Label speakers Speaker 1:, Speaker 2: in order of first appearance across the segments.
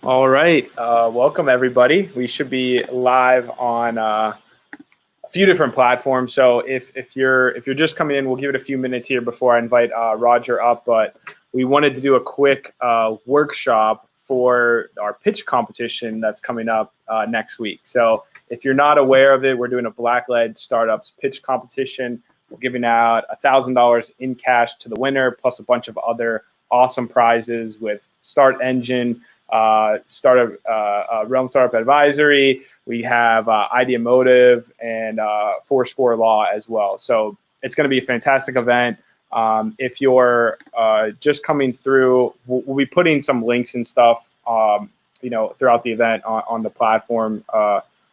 Speaker 1: All right, welcome everybody. We should be live on a few different platforms. So if you're just coming in, we'll give it a few minutes here before I invite Roger up. But we wanted to do a quick workshop for our pitch competition that's coming up next week. So if you're not aware of it, we're doing a Black-led startups pitch competition. We're giving out $1,000 in cash to the winner, plus a bunch of other awesome prizes with Start Engine, Realm Startup Advisory. We have Idea Motive and Fourscore Law as well. So it's going to be a fantastic event. If you're just coming through, we'll be putting some links and stuff, throughout the event on the platform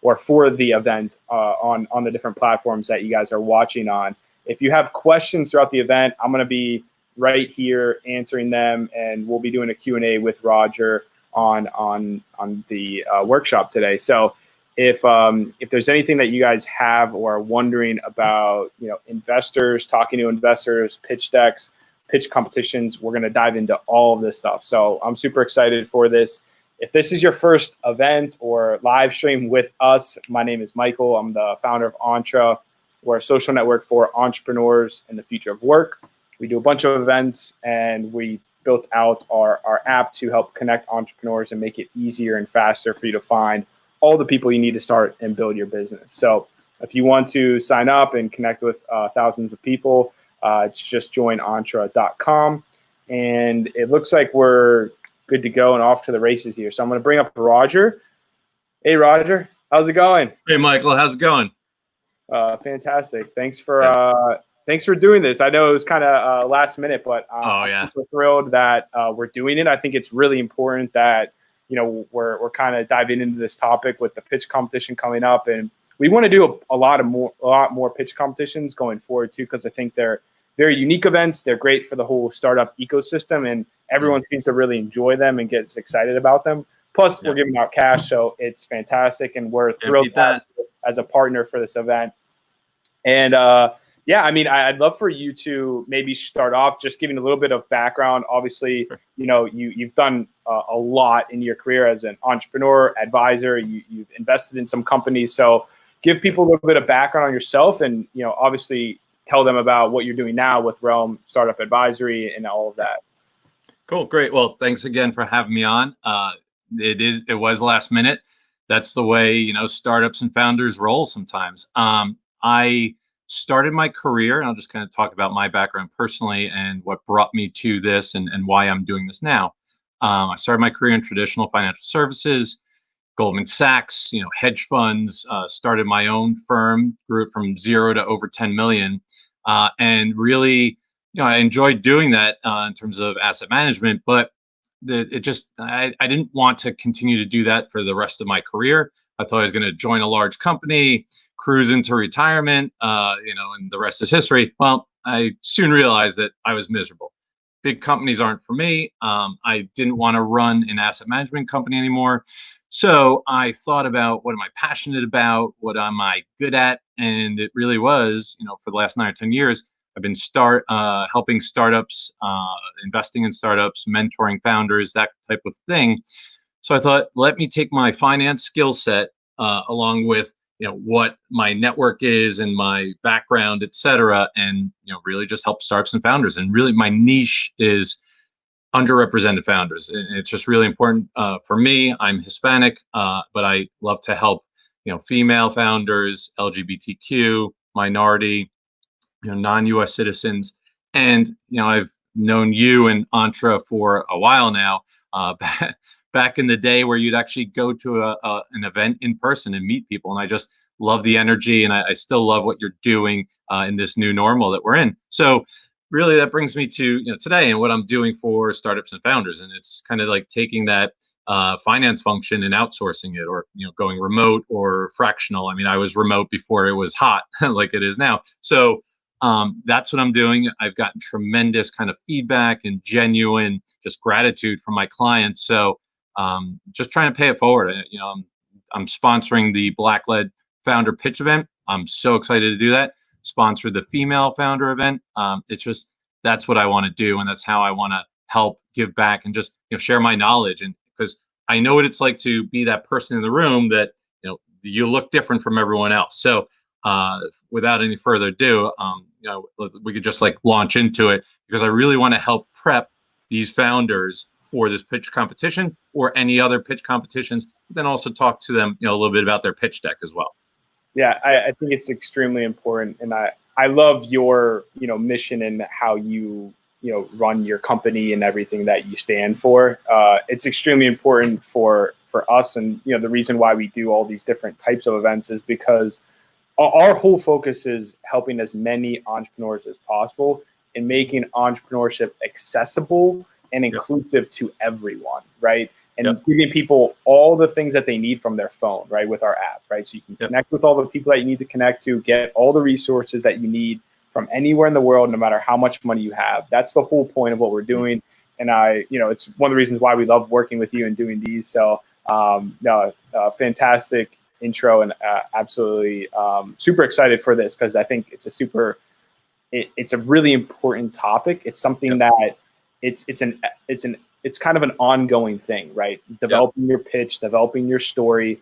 Speaker 1: or for the event on the different platforms that you guys are watching on. If you have questions throughout the event, I'm going to be right here answering them, and we'll be doing a Q&A with Roger on the workshop today. So if there's anything that you guys have or are wondering about, investors, talking to investors, pitch decks, pitch competitions, we're going to dive into all of this stuff. So I'm super excited for this. If this is your first event or live stream with us, my name is Michael. I'm the founder of Entre. We're a social network for entrepreneurs in the future of work. We do a bunch of events, and we built out our app to help connect entrepreneurs and make it easier and faster for you to find all the people you need to start and build your business. So if you want to sign up and connect with thousands of people, it's just joinentre.com. And it looks like we're good to go and off to the races here. So I'm going to bring up Roger. Hey, Roger, how's it going?
Speaker 2: Hey, Michael, how's it going?
Speaker 1: Fantastic. Thanks for doing this. I know it was kind of last minute, but I'm super thrilled that we're doing it. I think it's really important that we're kind of diving into this topic with the pitch competition coming up, and we want to do a lot more pitch competitions going forward too, because I think they're very unique events. They're great for the whole startup ecosystem, and everyone seems to really enjoy them and gets excited about them. Plus, we're giving out cash, so it's fantastic, and we're thrilled as a partner for this event. And I'd love for you to maybe start off just giving a little bit of background. Obviously, you've done a lot in your career as an entrepreneur, advisor. You've invested in some companies. So give people a little bit of background on yourself, and obviously tell them about what you're doing now with Realm Startup Advisory and all of that.
Speaker 2: Cool, great. Well, thanks again for having me on. It was last minute. That's the way startups and founders roll sometimes. I started my career, and I'll just kind of talk about my background personally and what brought me to this and why I'm doing this now. I started my career in traditional financial services, Goldman Sachs, hedge funds, started my own firm, grew it from 0 to over 10 million. And really, I enjoyed doing that in terms of asset management, but I didn't want to continue to do that for the rest of my career. I thought I was going to join a large company, cruise into retirement, and the rest is history. Well, I soon realized that I was miserable. Big companies aren't for me. I didn't want to run an asset management company anymore. So I thought about, what am I passionate about? What am I good at? And it really was, for the last 9 or 10 years, I've been helping startups, investing in startups, mentoring founders, that type of thing. So I thought, let me take my finance skill set along with what my network is and my background, et cetera, and really just help startups and founders. And really, my niche is underrepresented founders. And it's just really important for me. I'm Hispanic, but I love to help female founders, LGBTQ, minority, non-US citizens. And I've known you and Entre for a while now. Back in the day where you'd actually go to an event in person and meet people. And I just love the energy, and I still love what you're doing in this new normal that we're in. So really that brings me to today and what I'm doing for startups and founders. And it's kind of like taking that finance function and outsourcing it, or going remote or fractional. I mean, I was remote before it was hot like it is now. So that's what I'm doing. I've gotten tremendous kind of feedback and genuine just gratitude from my clients. So just trying to pay it forward. I'm sponsoring the Black-led founder pitch event. I'm so excited to do that. Sponsor the female founder event. That's what I want to do, and that's how I want to help give back and just share my knowledge. And because I know what it's like to be that person in the room that, you look different from everyone else. So without any further ado, we could just like launch into it, because I really want to help prep these founders for this pitch competition or any other pitch competitions, then also talk to them, a little bit about their pitch deck as well.
Speaker 1: Yeah, I think it's extremely important, and I love your mission and how you run your company and everything that you stand for. It's extremely important for us, and the reason why we do all these different types of events is because our whole focus is helping as many entrepreneurs as possible and making entrepreneurship accessible and inclusive to everyone, right? And giving people all the things that they need from their phone, right, with our app, right? So you can connect with all the people that you need to connect to, get all the resources that you need from anywhere in the world, no matter how much money you have. That's the whole point of what we're doing. And it's one of the reasons why we love working with you and doing these. So, fantastic intro, and absolutely super excited for this, because I think it's it's a really important topic. It's something that it's kind of an ongoing thing, right? Developing your pitch, developing your story.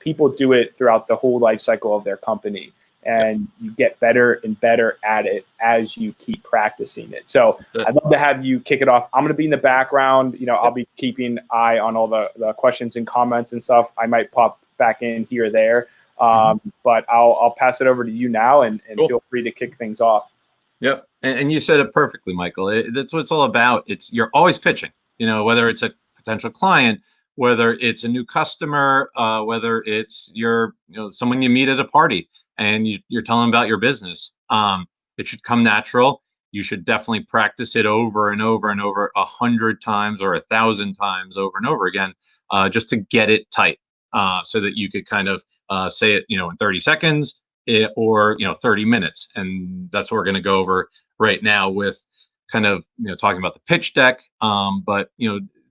Speaker 1: People do it throughout the whole life cycle of their company, and you get better and better at it as you keep practicing it. So I'd love to have you kick it off. I'm going to be in the background. I'll be keeping an eye on all the questions and comments and stuff. I might pop back in here or there, but I'll pass it over to you now, and cool. Feel free to kick things off.
Speaker 2: Yep. And you said it perfectly, Michael. That's what it's all about. You're always pitching, whether it's a potential client, whether it's a new customer, whether it's someone you meet at a party and you're telling them about your business. It should come natural. You should definitely practice it over and over and over 100 times or 1,000 times over and over again, just to get it tight, so that you could kind of say it, in 30 seconds. Or 30 minutes, and that's what we're going to go over right now with kind of talking about the pitch deck. But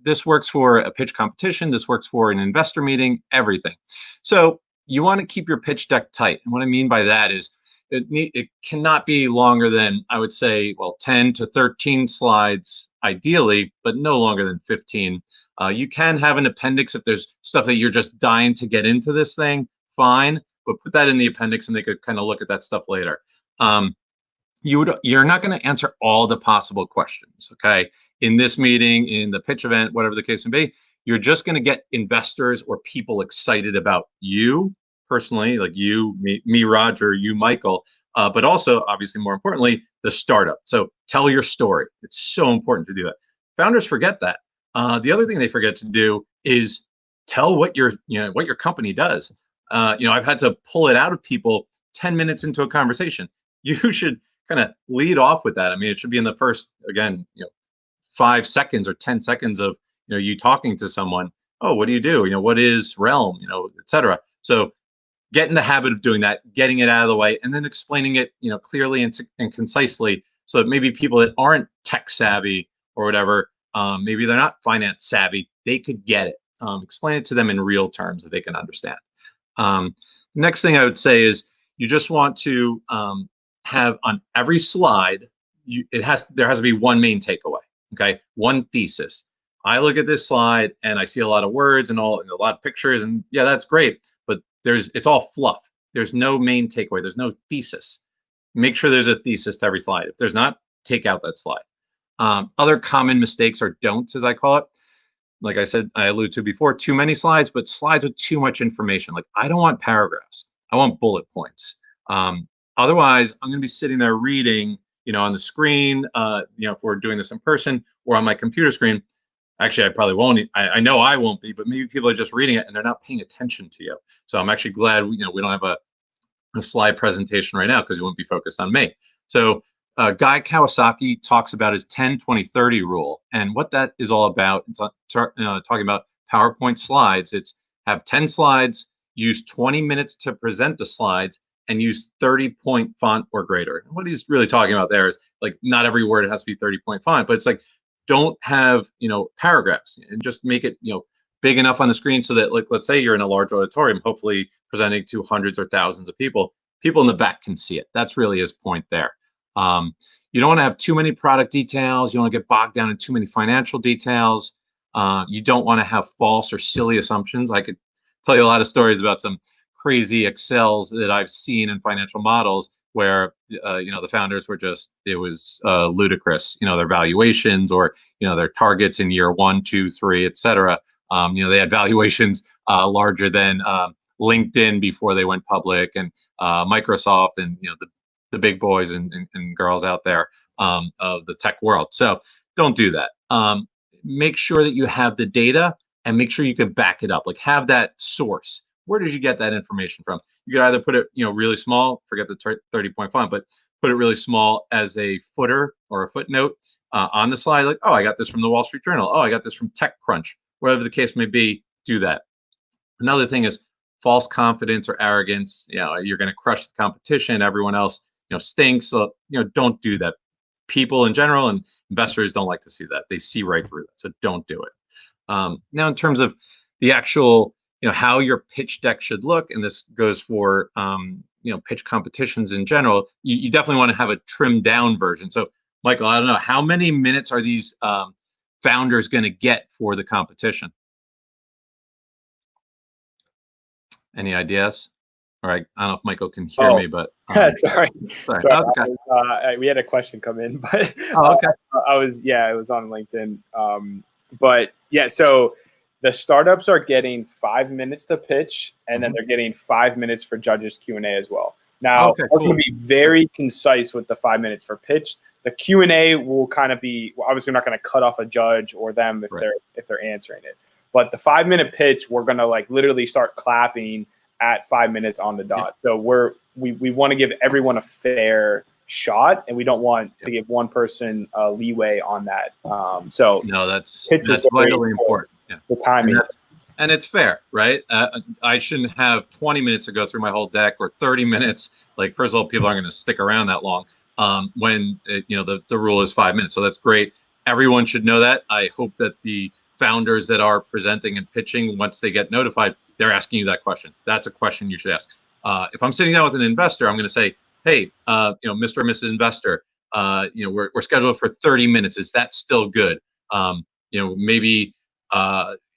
Speaker 2: this works for a pitch competition. This works for an investor meeting. Everything. So you want to keep your pitch deck tight, and what I mean by that is it cannot be longer than, I would say, 10 to 13 slides ideally, but no longer than 15. You can have an appendix if there's stuff that you're just dying to get into this thing. Fine. But put that in the appendix and they could kind of look at that stuff later. You're not going to answer all the possible questions, okay? In this meeting, in the pitch event, whatever the case may be, you're just going to get investors or people excited about you personally, like you, me, Roger, you, Michael, but also, obviously, more importantly, the startup. So tell your story. It's so important to do that. Founders forget that. The other thing they forget to do is tell what your company does. I've had to pull it out of people 10 minutes into a conversation. You should kind of lead off with that. I mean, it should be in the first, again, 5 seconds or 10 seconds of, you talking to someone. Oh, what do you do? What is Realm, et cetera. So get in the habit of doing that, getting it out of the way, and then explaining it, clearly and concisely, so that maybe people that aren't tech savvy or whatever, maybe they're not finance savvy, they could get it. Explain it to them in real terms that they can understand. Next thing I would say is you just want to have on every slide, there has to be one main takeaway, okay? One thesis. I look at this slide and I see a lot of words and a lot of pictures, and yeah, that's great, but it's all fluff. There's no main takeaway. There's no thesis. Make sure there's a thesis to every slide. If there's not, take out that slide. Other common mistakes or don'ts, as I call it. Like I said, I alluded to before, too many slides, but slides with too much information. Like, I don't want paragraphs. I want bullet points. Otherwise, I'm going to be sitting there reading, on the screen, if we're doing this in person or on my computer screen. Actually, I probably won't. I know I won't be, but maybe people are just reading it and they're not paying attention to you. So I'm actually glad, we don't have a slide presentation right now, because you won't be focused on me. So Guy Kawasaki talks about his 10-20-30 rule, and what that is all about. It's talking about PowerPoint slides. It's have 10 slides, use 20 minutes to present the slides, and use 30-point font or greater. And what he's really talking about there is, like, not every word has to be 30-point font, but it's like, don't have paragraphs, and just make it big enough on the screen so that, like, let's say you're in a large auditorium, hopefully presenting to hundreds or thousands of people in the back can see it. That's really his point there. You don't want to have too many product details. You don't want to get bogged down in too many financial details. You don't want to have false or silly assumptions. I could tell you a lot of stories about some crazy Excels that I've seen in financial models where the founders were it was ludicrous. Their valuations or their targets in year 1, 2, 3, et cetera. They had valuations larger than LinkedIn before they went public, and Microsoft, and the big boys and girls out there of the tech world. So don't do that. Make sure that you have the data, and make sure you can back it up. Like, have that source. Where did you get that information from? You could either put it, really small, forget the 30-point font, but put it really small as a footer or a footnote on the slide. Like, oh, I got this from the Wall Street Journal. Oh, I got this from TechCrunch. Whatever the case may be, do that. Another thing is false confidence or arrogance. You're going to crush the competition. Everyone else, stinks. So, don't do that. People in general and investors don't like to see that. They see right through that. So don't do it. Now, in terms of the actual, how your pitch deck should look, and this goes for, pitch competitions in general, you definitely want to have a trimmed down version. So, Michael, I don't know, how many minutes are these founders going to get for the competition? Any ideas? All right. I don't know if Michael can hear me, but
Speaker 1: sorry.
Speaker 2: Okay.
Speaker 1: We had a question come in, but
Speaker 2: okay.
Speaker 1: It was on LinkedIn. But yeah, so the startups are getting 5 minutes to pitch, and then they're getting 5 minutes for judges Q&A as well. Now, we're going to be very concise with the 5 minutes for pitch. The Q&A will kind of be, obviously, we're not going to cut off a judge or them if they're answering it. But the 5 minute pitch, we're going to literally start clapping at 5 minutes on the dot. So we want to give everyone a fair shot, and we don't want to give one person leeway on that.
Speaker 2: No, that's vitally important. Yeah.
Speaker 1: The timing.
Speaker 2: And it's fair, right? I shouldn't have 20 minutes to go through my whole deck, or 30 minutes. Like, first of all, people aren't going to stick around that long when the rule is 5 minutes. So that's great. Everyone should know that. I hope that the founders that are presenting and pitching, once they get notified, they're asking you that question. That's a question you should ask. If I'm sitting down with an investor, I'm going to say, hey, Mr. or Mrs. Investor, we're scheduled for 30 minutes. Is that still good? Maybe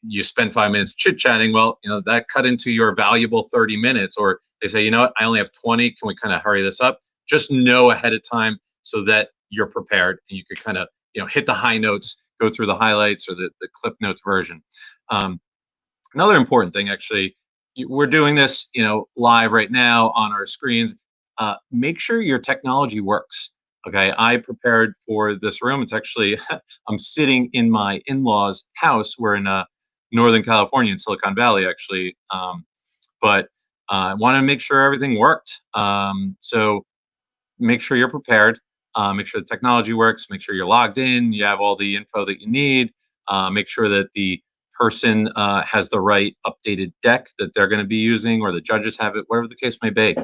Speaker 2: you spend 5 minutes chit-chatting. Well, that cut into your valuable 30 minutes. Or they say, what, I only have 20. Can we kind of hurry this up? Just know ahead of time so that you're prepared, and you could kind of, hit the high notes, go through the highlights or the Cliff Notes version. Another important thing, actually, we're doing this, live right now on our screens. Make sure your technology works. Okay, I prepared for this room. It's actually, I'm sitting in my in-laws' house. We're in Northern California, in Silicon Valley, actually. But I want to make sure everything worked. So make sure you're prepared. Make sure the technology works. Make sure you're logged in. You have all the info that you need. Make sure that the person has the right updated deck that they're going to be using, or the judges have it, whatever the case may be,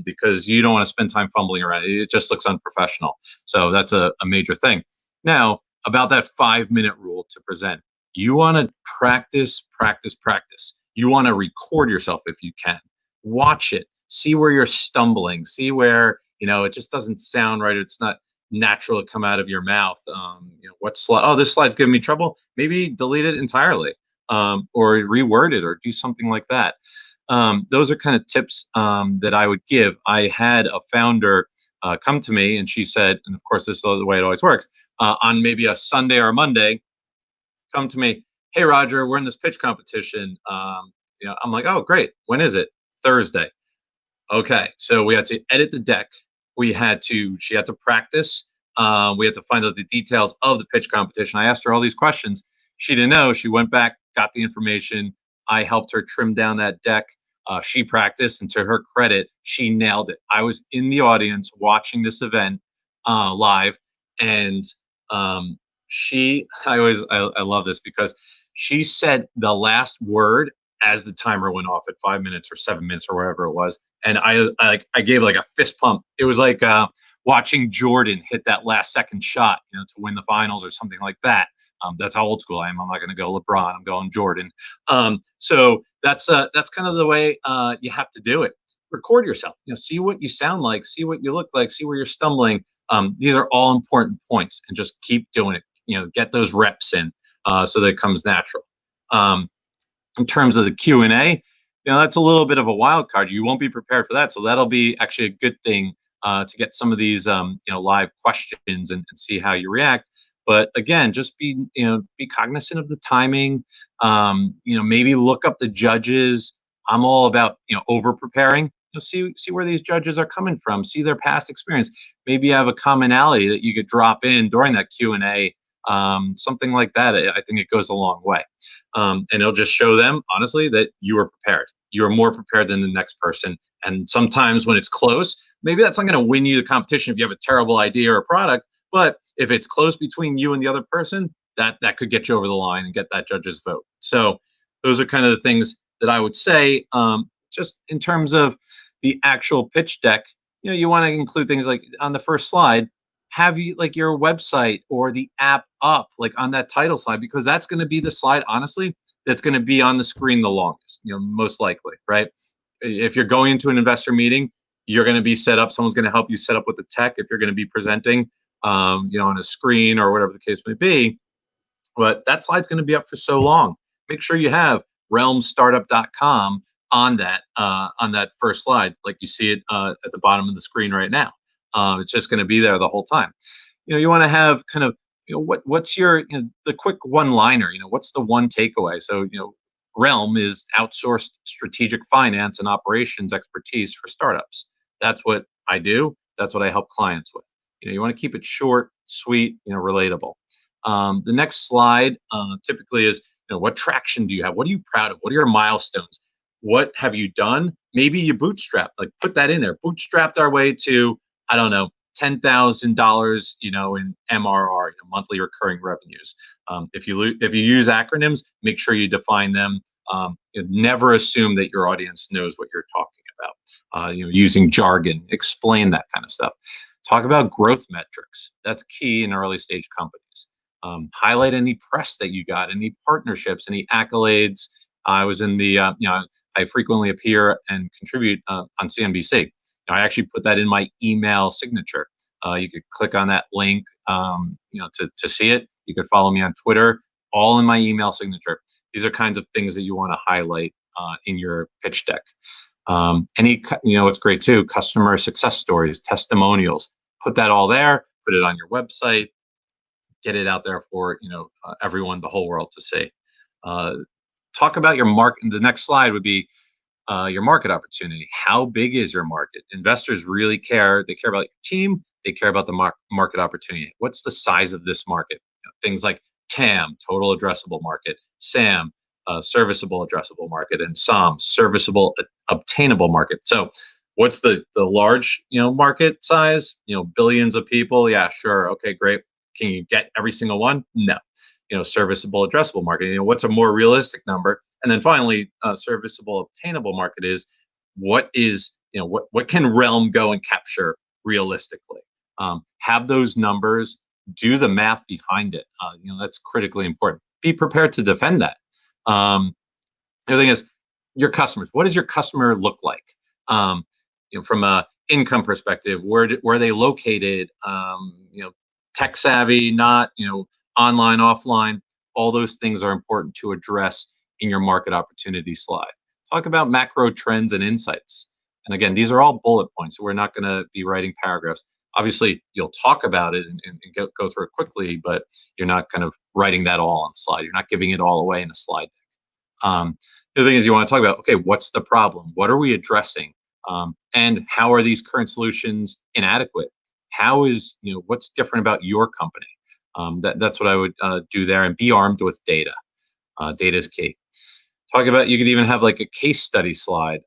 Speaker 2: because you don't want to spend time fumbling around. It just looks unprofessional. So that's a major thing. Now, about that 5 minute rule to present, you want to practice. You want to record yourself if you can. Watch it. See where you're stumbling. See where, it just doesn't sound right. It's not natural to come out of your mouth. What slide? Oh, this slide's giving me trouble. Maybe delete it entirely, or reword it, or do something like that. Those are kind of tips that I would give. I had a founder come to me, and she said, and of course this is the way it always works, on maybe a Sunday or a Monday, come to me, hey Roger, we're in this pitch competition. I'm like, oh great, when is it? Thursday. Okay, so we had to edit the deck. She had to practice. We had to find out the details of the pitch competition. I asked her all these questions. She didn't know. She went back, got the information. I helped her trim down that deck. She practiced, and to her credit, she nailed it. I was in the audience watching this event live, and I love this because she said the last word as the timer went off at 5 minutes or 7 minutes or whatever it was. And I gave like a fist pump. It was like watching Jordan hit that last second shot, to win the finals or something like that. That's how old school I am. I'm not going to go LeBron. I'm going Jordan. So that's kind of the way you have to do it. Record yourself. See what you sound like. See what you look like. See where you're stumbling. These are all important points, and just keep doing it. Get those reps in. so that it comes natural. In terms of the Q&A, that's a little bit of a wild card. You won't be prepared for that, so that'll be actually a good thing to get some of these live questions and see how you react. But again, just be cognizant of the timing. Maybe look up the judges. I'm all about over preparing. See where these judges are coming from. See their past experience. Maybe you have a commonality that you could drop in during that Q&A. Something like that. I think it goes a long way, and it'll just show them honestly that you are prepared. You are more prepared than the next person. And sometimes when it's close, maybe that's not going to win you the competition if you have a terrible idea or a product. But if it's close between you and the other person, that could get you over the line and get that judge's vote. So those are kind of the things that I would say. Just in terms of the actual pitch deck, you want to include things like on the first slide, have you like your website or the app up like on that title slide, because that's going to be the slide, honestly, that's going to be on the screen the longest, most likely, right? If you're going into an investor meeting, you're going to be set up. Someone's going to help you set up with the tech if you're going to be presenting, on a screen or whatever the case may be. But that slide's going to be up for so long. Make sure you have realmstartup.com on that first slide, like you see it at the bottom of the screen right now. It's just going to be there the whole time. You want to have kind of what's your the quick one-liner. What's the one takeaway? So Realm is outsourced strategic finance and operations expertise for startups. That's what I do. That's what I help clients with. You want to keep it short, sweet, relatable. The next slide typically is what traction do you have? What are you proud of? What are your milestones? What have you done? Maybe you bootstrapped, like put that in there. Bootstrapped our way to, I don't know, $10,000, in MRR, monthly recurring revenues. If you use acronyms, make sure you define them. Never assume that your audience knows what you're talking about. Using jargon, explain that kind of stuff. Talk about growth metrics. That's key in early stage companies. Highlight any press that you got, any partnerships, any accolades. I was in the, I frequently appear and contribute on CNBC. I actually put that in my email signature. You could click on that link, to see it. You could follow me on Twitter, all in my email signature. These are kinds of things that you want to highlight in your pitch deck. It's great too, customer success stories, testimonials. Put that all there, put it on your website, get it out there for everyone, the whole world to see. Talk about your market. The next slide would be your market opportunity. How big is your market? Investors really care. They care about your team. They care about the market opportunity. What's the size of this market? Things like TAM, total addressable market, SAM, serviceable addressable market, and SOM, serviceable obtainable market. So what's the large market size? Billions of people. Yeah, sure. Okay, great. Can you get every single one? No. Serviceable addressable market. What's a more realistic number? And then finally, serviceable obtainable market is what can Realm go and capture realistically? Have those numbers, do the math behind it. That's critically important. Be prepared to defend that. The other thing is your customers. What does your customer look like? From a income perspective, where are they located? Tech savvy, not online, offline. All those things are important to address in your market opportunity slide. Talk about macro trends and insights. And again, these are all bullet points. So we're not going to be writing paragraphs. Obviously, you'll talk about it and go through it quickly, but you're not kind of writing that all on the slide. You're not giving it all away in a slide deck. The other thing is you want to talk about, okay, what's the problem? What are we addressing? And how are these current solutions inadequate? How is, what's different about your company? That's what I would do there, and be armed with data. Data is key. Talk about, you could even have like a case study slide.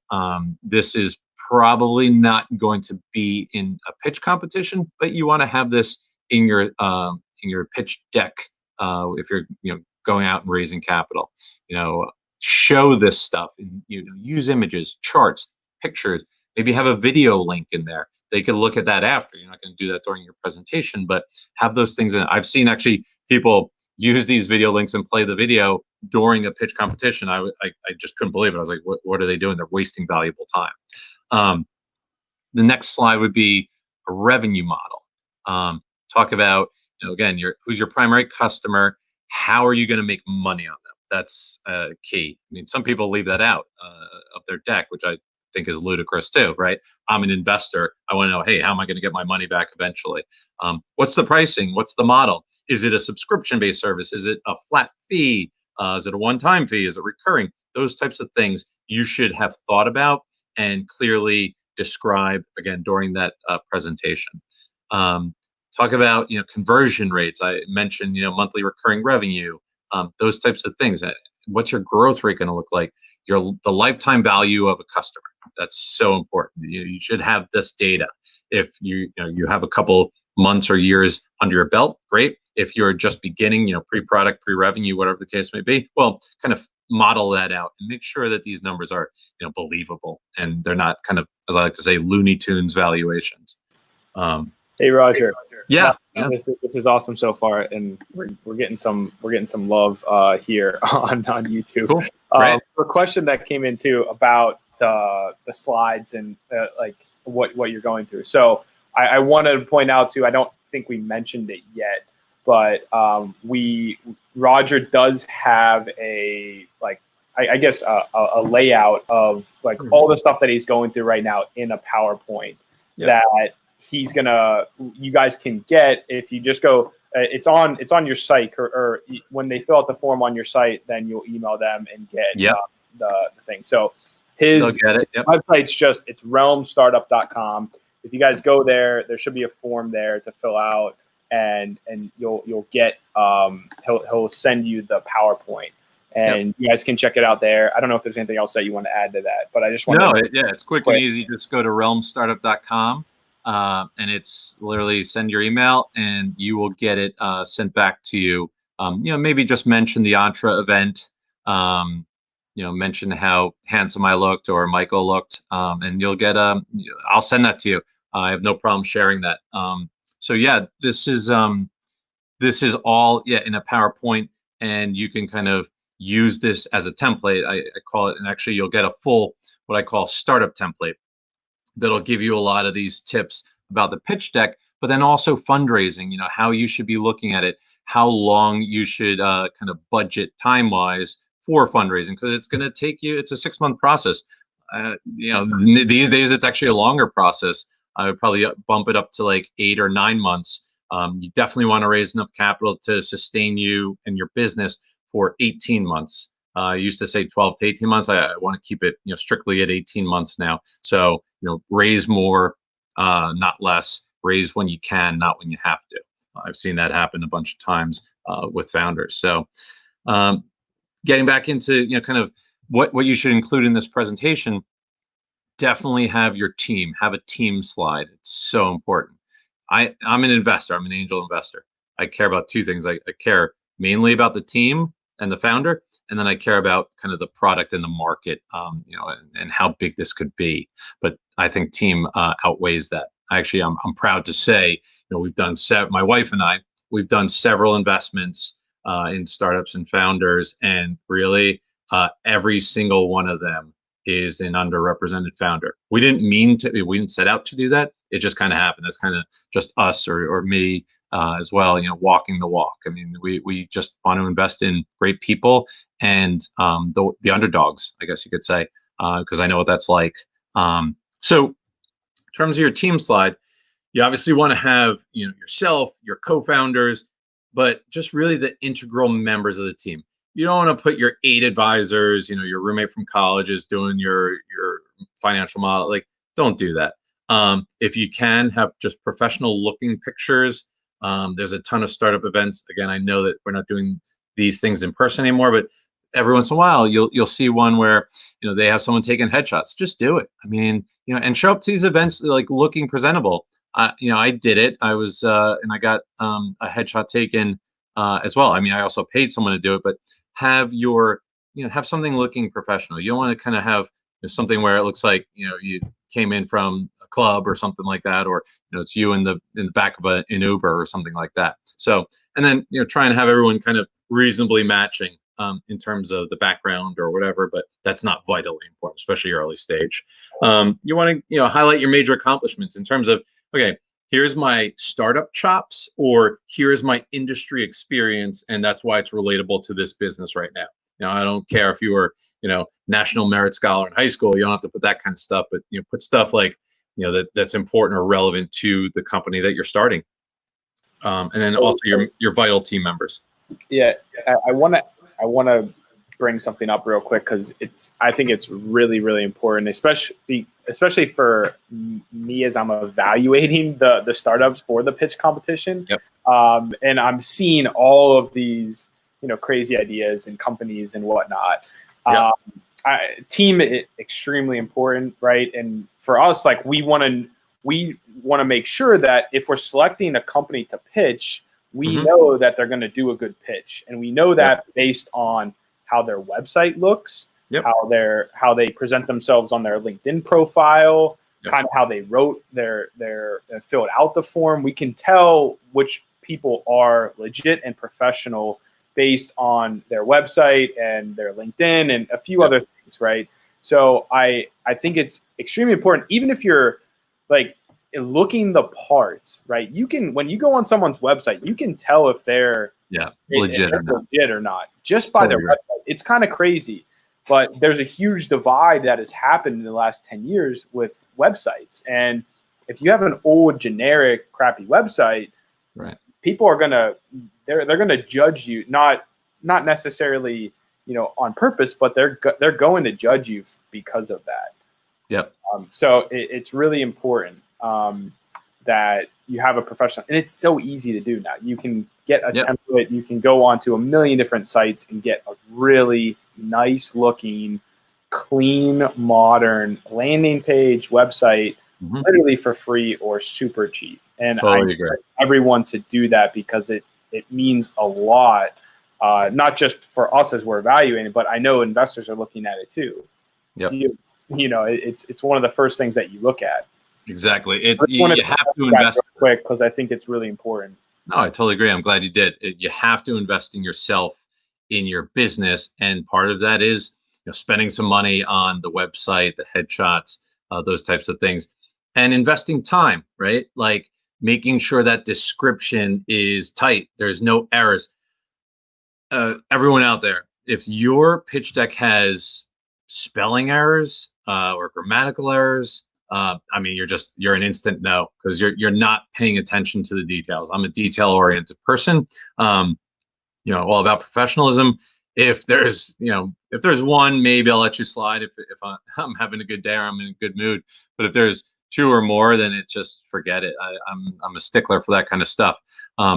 Speaker 2: This is probably not going to be in a pitch competition, but you want to have this in your pitch deck if you're going out and raising capital. Show this stuff. And, use images, charts, pictures. Maybe have a video link in there. They can look at that after. You're not going to do that during your presentation, but have those things in. I've seen actually people use these video links and play the video during a pitch competition. I just couldn't believe it. I was like, what are they doing? They're wasting valuable time. The next slide would be a revenue model. Talk about, again, who's your primary customer, how are you going to make money on them? That's key. I mean, some people leave that out of their deck, which I think is ludicrous too, right? I'm an investor. I want to know, hey, how am I going to get my money back eventually? What's the pricing? What's the model? Is it a subscription-based service? Is it a flat fee? Is it a one-time fee? Is it recurring? Those types of things you should have thought about and clearly describe again during that presentation. Talk about conversion rates. I mentioned monthly recurring revenue, those types of things. What's your growth rate going to look like? The lifetime value of a customer. That's so important. You should have this data. If you have a couple months or years under your belt, great. If you're just beginning, pre-product, pre-revenue, whatever the case may be, well, kind of model that out and make sure that these numbers are believable and they're not kind of, as I like to say, Looney Tunes valuations.
Speaker 1: Hey Roger.
Speaker 2: Yeah.
Speaker 1: This is awesome so far, and we're getting some love here on YouTube.
Speaker 2: Cool.
Speaker 1: A question that came in too about the slides and like what you're going through. So I wanted to point out too. I don't think we mentioned it yet, but Roger does have a layout of like all the stuff that he's going through right now in a PowerPoint that you guys can get if you just go. It's on your site, or when they fill out the form on your site, then you'll email them and get the thing. So his website's it's realmstartup.com. If you guys go there should be a form there to fill out, and you'll get he'll send you the PowerPoint, and you guys can check it out there. I don't know if there's anything else that you want to add to that, but I just want
Speaker 2: it's quick and easy. Just go to realmstartup.com. And it's literally send your email and you will get it sent back to you. Maybe just mention the Entre event, mention how handsome I looked or Michael looked, and you'll get I'll send that to you. I have no problem sharing that. So yeah, this is all in a PowerPoint, and you can kind of use this as a template. I call it, and actually you'll get a full, what I call startup template, that'll give you a lot of these tips about the pitch deck, but then also fundraising, how you should be looking at it, how long you should kind of budget time-wise for fundraising, because it's going to take you, it's a 6-month process. These days it's actually a longer process. I would probably bump it up to like 8 or 9 months. You definitely want to raise enough capital to sustain you and your business for 18 months. I used to say 12 to 18 months. I want to keep it, strictly at 18 months now. So, raise more, not less. Raise when you can, not when you have to. I've seen that happen a bunch of times with founders. So, getting back into, kind of what you should include in this presentation, definitely have your team, have a team slide. It's so important. I'm an investor. I'm an angel investor. I care about two things. I care mainly about the team and the founder, and then I care about kind of the product and the market, and how big this could be. But I think team outweighs that. Actually, I'm proud to say, we've done my wife and I, we've done several investments in startups and founders, and really every single one of them is an underrepresented founder. We didn't set out to do that. It just kind of happened. That's kind of just us or me as well, walking the walk. I mean, we just want to invest in great people and the underdogs, I guess you could say, because I know what that's like. So in terms of your team slide, you obviously want to have, yourself, your co-founders, but just really the integral members of the team. You don't want to put your 8 advisors, your roommate from college is doing your financial model. Like, don't do that. If you can have just professional looking pictures, there's a ton of startup events. Again, I know that we're not doing these things in person anymore, but every once in a while you'll see one where, they have someone taking headshots. Just do it. I mean, and show up to these events like looking presentable. I did it. I was, and I got a headshot taken as well. I mean, I also paid someone to do it, but have have something looking professional. You don't want to kind of have something where it looks like, you came in from a club or something like that, or, it's you in the back of an Uber or something like that. So, and then, try and have everyone kind of reasonably matching in terms of the background or whatever, but that's not vitally important, especially early stage. You want to, highlight your major accomplishments in terms of, okay, here's my startup chops, or here's my industry experience, and that's why it's relatable to this business right now. I don't care if you were, national merit scholar in high school. You don't have to put that kind of stuff, but put stuff like, that's important or relevant to the company that you're starting. And then also your vital team members.
Speaker 1: Yeah, I want to bring something up real quick, because I think it's really, really important, especially for me as I'm evaluating the startups for the pitch competition.
Speaker 2: Yep.
Speaker 1: And I'm seeing all of these crazy ideas and companies and whatnot.
Speaker 2: Yep.
Speaker 1: Team is extremely important, right? And for us, like, we want to make sure that if we're selecting a company to pitch, we know that they're going to do a good pitch, and we know that based on how their website looks, how they present themselves on their LinkedIn profile, kind of how they wrote their filled out the form. We can tell which people are legit and professional based on their website and their LinkedIn and a few other things, right? So I think it's extremely important, even if you're like looking the parts, right? You can, when you go on someone's website, you can tell if they're
Speaker 2: legit
Speaker 1: or not just by their website. It's kind of crazy, but there's a huge divide that has happened in the last 10 years with websites. And if you have an old, generic, crappy website,
Speaker 2: right,
Speaker 1: people are they're gonna judge you, not necessarily on purpose, but they're going to judge you because of that.
Speaker 2: Yep.
Speaker 1: So it's really important that you have a professional, and it's so easy to do now. You can get a template. You can go onto a million different sites and get a really nice looking, clean, modern landing page website, literally for free or super cheap. And
Speaker 2: totally
Speaker 1: I encourage everyone to do that, because it means a lot, not just for us as we're evaluating, but I know investors are looking at it too.
Speaker 2: Yep.
Speaker 1: It's one of the first things that you look at.
Speaker 2: Exactly. You have to invest
Speaker 1: quick, because I think it's really important.
Speaker 2: No, I totally agree. I'm glad you did. You have to invest in yourself, in your business, and part of that is spending some money on the website, the headshots, those types of things, and investing time, right? Like making sure that description is tight. There's no errors. Everyone out there, if your pitch deck has spelling errors or grammatical errors, you're an instant no, because you're not paying attention to the details. I'm a detail-oriented person. All about professionalism. If there's one, maybe I'll let you slide if I'm having a good day or I'm in a good mood. But if there's two or more, then forget it. I'm a stickler for that kind of stuff.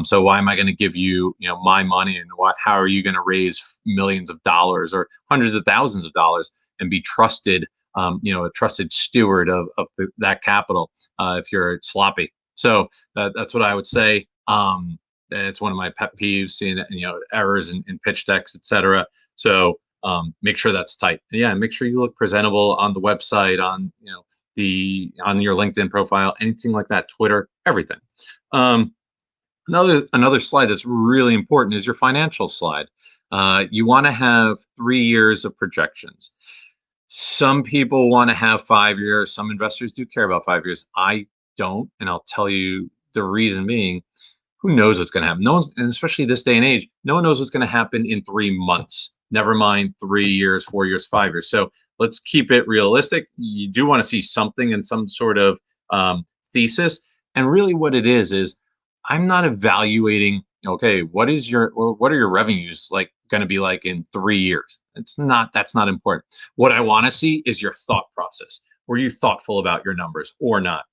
Speaker 2: So why am I going to give you my money, and how are you going to raise millions of dollars or hundreds of thousands of dollars and be trusted? A trusted steward of that capital if you're sloppy. So that's what I would say. It's one of my pet peeves, seeing errors in pitch decks, etc. So make sure that's tight. And make sure you look presentable on the website, on on your LinkedIn profile, anything like that, Twitter, everything. Another slide that's really important is your financial slide. You want to have 3 years of projections. Some people want to have 5 years. Some investors do care about 5 years. I don't, and I'll tell you the reason being. Who knows what's going to happen? No one's, and especially this day and age, no one knows what's going to happen in 3 months. Never mind 3 years, 4 years, 5 years. So let's keep it realistic. You do want to see something in some sort of thesis, and really what it is I'm not evaluating. Okay, what are your revenues going to be like in 3 years? That's not important. What I want to see is your thought process. Were you thoughtful about your numbers or not?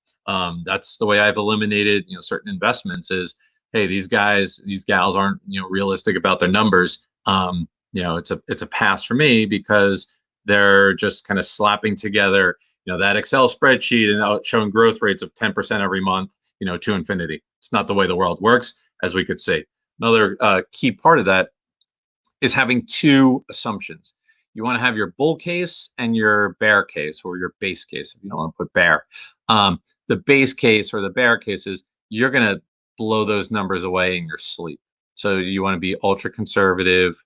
Speaker 2: That's the way I've eliminated certain investments. Is hey, these guys, these gals aren't realistic about their numbers. It's a pass for me, because they're just kind of slapping together that Excel spreadsheet and showing growth rates of 10% every month to infinity. It's not the way the world works, as we could say. Another key part of that is having 2 assumptions. You want to have your bull case and your bear case, or your base case, if you don't want to put bear. The base case or the bear case is you're going to blow those numbers away in your sleep. So you want to be ultra conservative.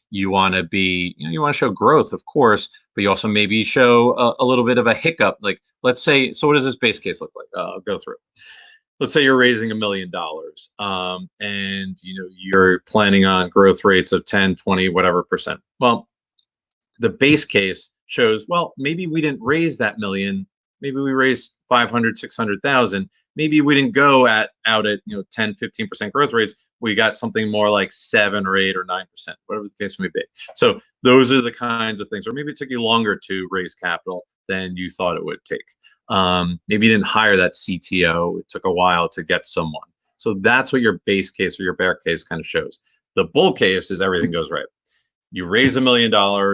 Speaker 2: You want to be, you want to show growth, of course, but you also maybe show a little bit of a hiccup. Like, let's say, so what does this base case look like? I'll go through. Let's say you're raising $1 million, and you're planning on growth rates of 10, 20, whatever percent. Well, the base case shows, well, maybe we didn't raise that million. Maybe we raised 500, 600,000. Maybe we didn't go out at 10, 15% growth rates. We got something more like 7 or 8 or 9%, whatever the case may be. So those are the kinds of things. Or maybe it took you longer to raise capital than you thought it would take. Maybe you didn't hire that CTO. It took a while to get someone. So that's what your base case or your bear case kind of shows. The bull case is everything goes right. You raise $1 million,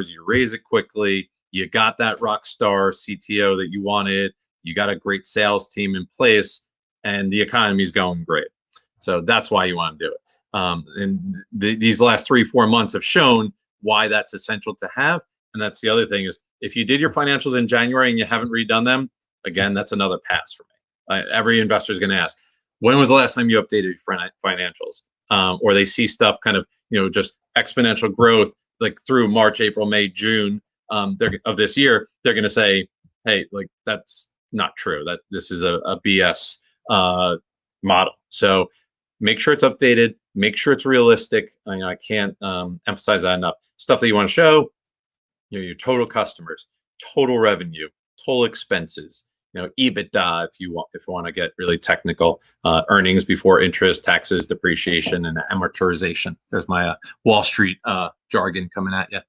Speaker 2: you raise it quickly, you got that rock star CTO that you wanted, you got a great sales team in place, and the economy's going great. So that's why you want to do it. And these last 3-4 months have shown why that's essential to have. And that's the other thing is, if you did your financials in January and you haven't redone them, again, that's another pass for me. Every investor is going to ask, when was the last time you updated your financials? Or they see stuff kind of, just exponential growth, like through March, April, May, June of this year. They're going to say, hey, like, that's not true. That this is a BS model. So make sure it's updated. Make sure it's realistic. I can't emphasize that enough. Stuff that you want to show, your total customers, total revenue, total expenses, EBITDA, if you want to get really technical, earnings before interest, taxes, depreciation, and amortization. There's my Wall Street jargon coming at you.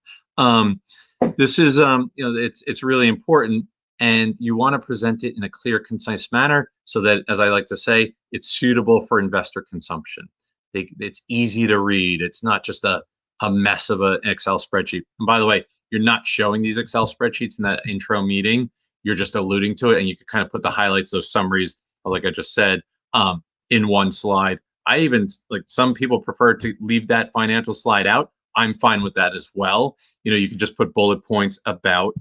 Speaker 2: This is, it's really important, and you want to present it in a clear, concise manner so that, as I like to say, it's suitable for investor consumption. It's easy to read. It's not just a mess of an Excel spreadsheet. And by the way, you're not showing these Excel spreadsheets in that intro meeting. You're just alluding to it, and you can kind of put the highlights, those summaries, like I just said, in one slide. I even, like, some people prefer to leave that financial slide out. I'm fine with that as well. You can just put bullet points about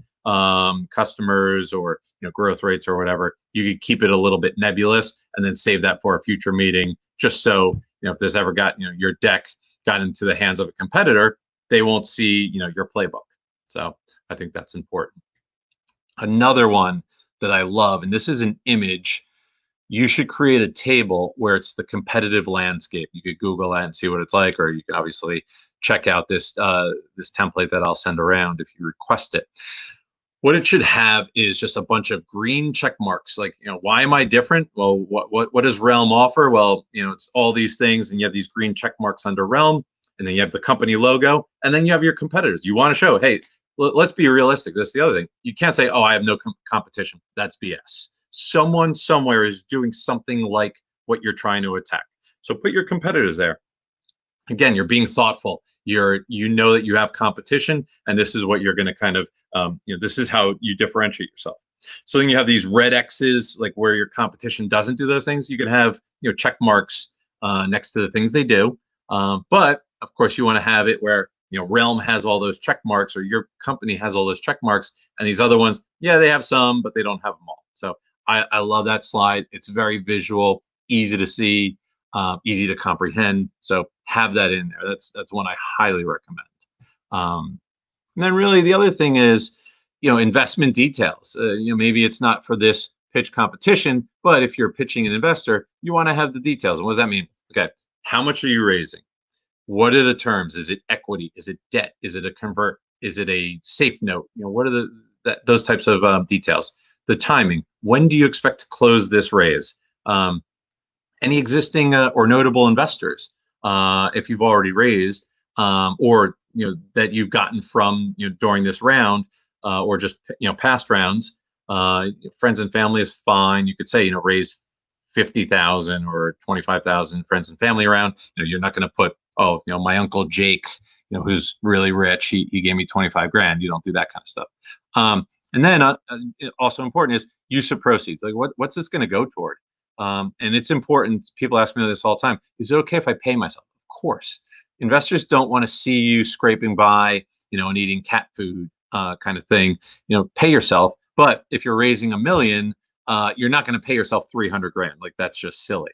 Speaker 2: customers or growth rates or whatever. You could keep it a little bit nebulous and then save that for a future meeting, just so if there's ever got your deck got into the hands of a competitor, they won't see your playbook. So I think that's important. Another one that I love, and this is an image, you should create a table where it's the competitive landscape. You could Google that and see what it's like, or you can obviously check out this template that I'll send around if you request it. What it should have is just a bunch of green check marks. Like, why am I different? Well, what does Realm offer? Well, it's all these things, and you have these green check marks under Realm, and then you have the company logo, and then you have your competitors. You want to show, hey, let's be realistic. That's the other thing. You can't say, oh, I have no competition. That's BS. Someone somewhere is doing something like what you're trying to attack. So put your competitors there. Again, you're being thoughtful. You know that you have competition, and this is what you're going to kind of, this is how you differentiate yourself. So then you have these red X's, like where your competition doesn't do those things. You can have check marks next to the things they do. But of course, you want to have it where Realm has all those check marks, or your company has all those check marks, and these other ones, yeah, they have some, but they don't have them all. So I love that slide. It's very visual, easy to see, easy to comprehend. So have that in there. That's one I highly recommend. And then really the other thing is, investment details. Maybe it's not for this pitch competition, but if you're pitching an investor, you want to have the details. And what does that mean? Okay, how much are you raising? What are the terms? Is it equity? Is it debt? Is it a convert? Is it a safe note? What are those types of details? The timing. When do you expect to close this raise? Any existing or notable investors, if you've already raised, or that you've gotten from during this round, or just past rounds. Friends and family is fine. You could say raise 50,000 or 25,000 friends and family around. You're not going to put, oh, my uncle Jake, who's really rich, he gave me 25 grand. You don't do that kind of stuff. And then also important is use of proceeds. Like what's this going to go toward? And it's important. People ask me this all the time. Is it okay if I pay myself? Of course. Investors don't want to see you scraping by, and eating cat food kind of thing. Pay yourself. But if you're raising $1 million, you're not going to pay yourself 300 grand. Like that's just silly.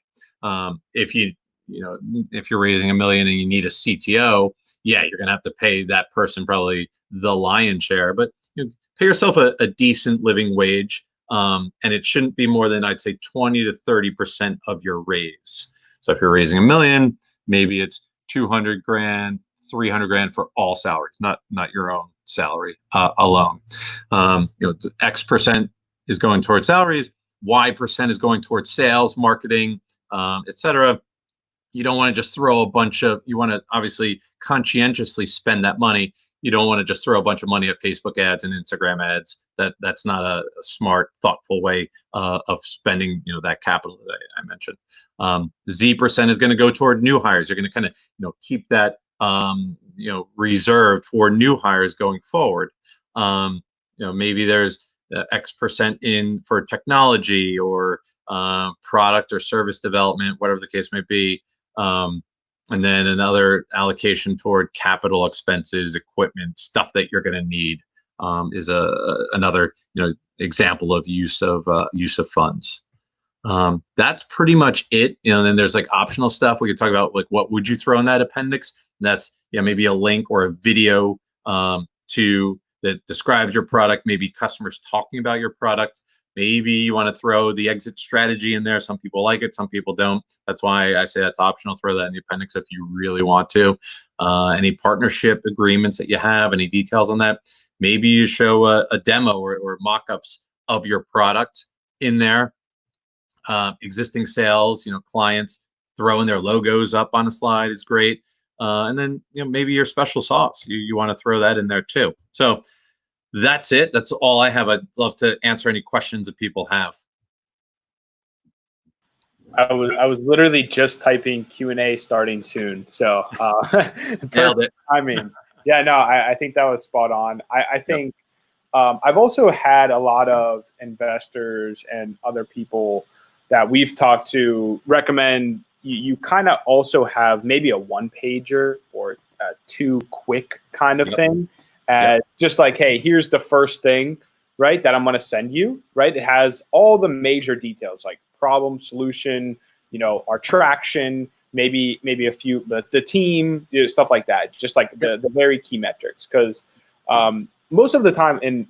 Speaker 2: If you're raising $1 million and you need a CTO, yeah, you're going to have to pay that person probably the lion's share, but pay yourself a decent living wage. And it shouldn't be more than, I'd say, 20 to 30% of your raise. So if you're raising $1 million, maybe it's 200 grand, 300 grand for all salaries, not your own salary alone. X percent is going towards salaries, Y percent is going towards sales, marketing, etc. You don't want to just throw a bunch of, you want to obviously conscientiously spend that money. You don't want to just throw a bunch of money at Facebook ads and Instagram ads. That's not a smart, thoughtful way of spending, that capital that I mentioned. Z percent is going to go toward new hires. You're going to kind of, keep that, reserved for new hires going forward. Maybe there's X percent in for technology or product or service development, whatever the case may be. And then another allocation toward capital expenses, equipment, stuff that you're going to need is another example of use of funds. That's pretty much it. Then there's like optional stuff. We could talk about like what would you throw in that appendix. That's maybe a link or a video that describes your product, maybe customers talking about your product. Maybe you want to throw the exit strategy in there. Some people like it, some people don't. That's why I say that's optional. Throw that in the appendix if you really want to. Any partnership agreements that you have, any details on that. Maybe you show a demo or mock-ups of your product in there. Existing sales, clients throwing their logos up on a slide is great. And then maybe your special sauce. You want to throw that in there too. So that's it. That's all I have. I'd love to answer any questions that people have.
Speaker 1: I was literally just typing Q&A starting soon. So
Speaker 2: Nailed it.
Speaker 1: I mean, yeah, no, I think that was spot on. I think I've also had a lot of investors and other people that we've talked to recommend you kind of also have maybe a one-pager or a two quick kind of thing. Just like, hey, here's the first thing, right, that I'm going to send you, right? It has all the major details like problem, solution, our traction, maybe a few, the team, stuff like that. Just like the very key metrics. Because most of the time, in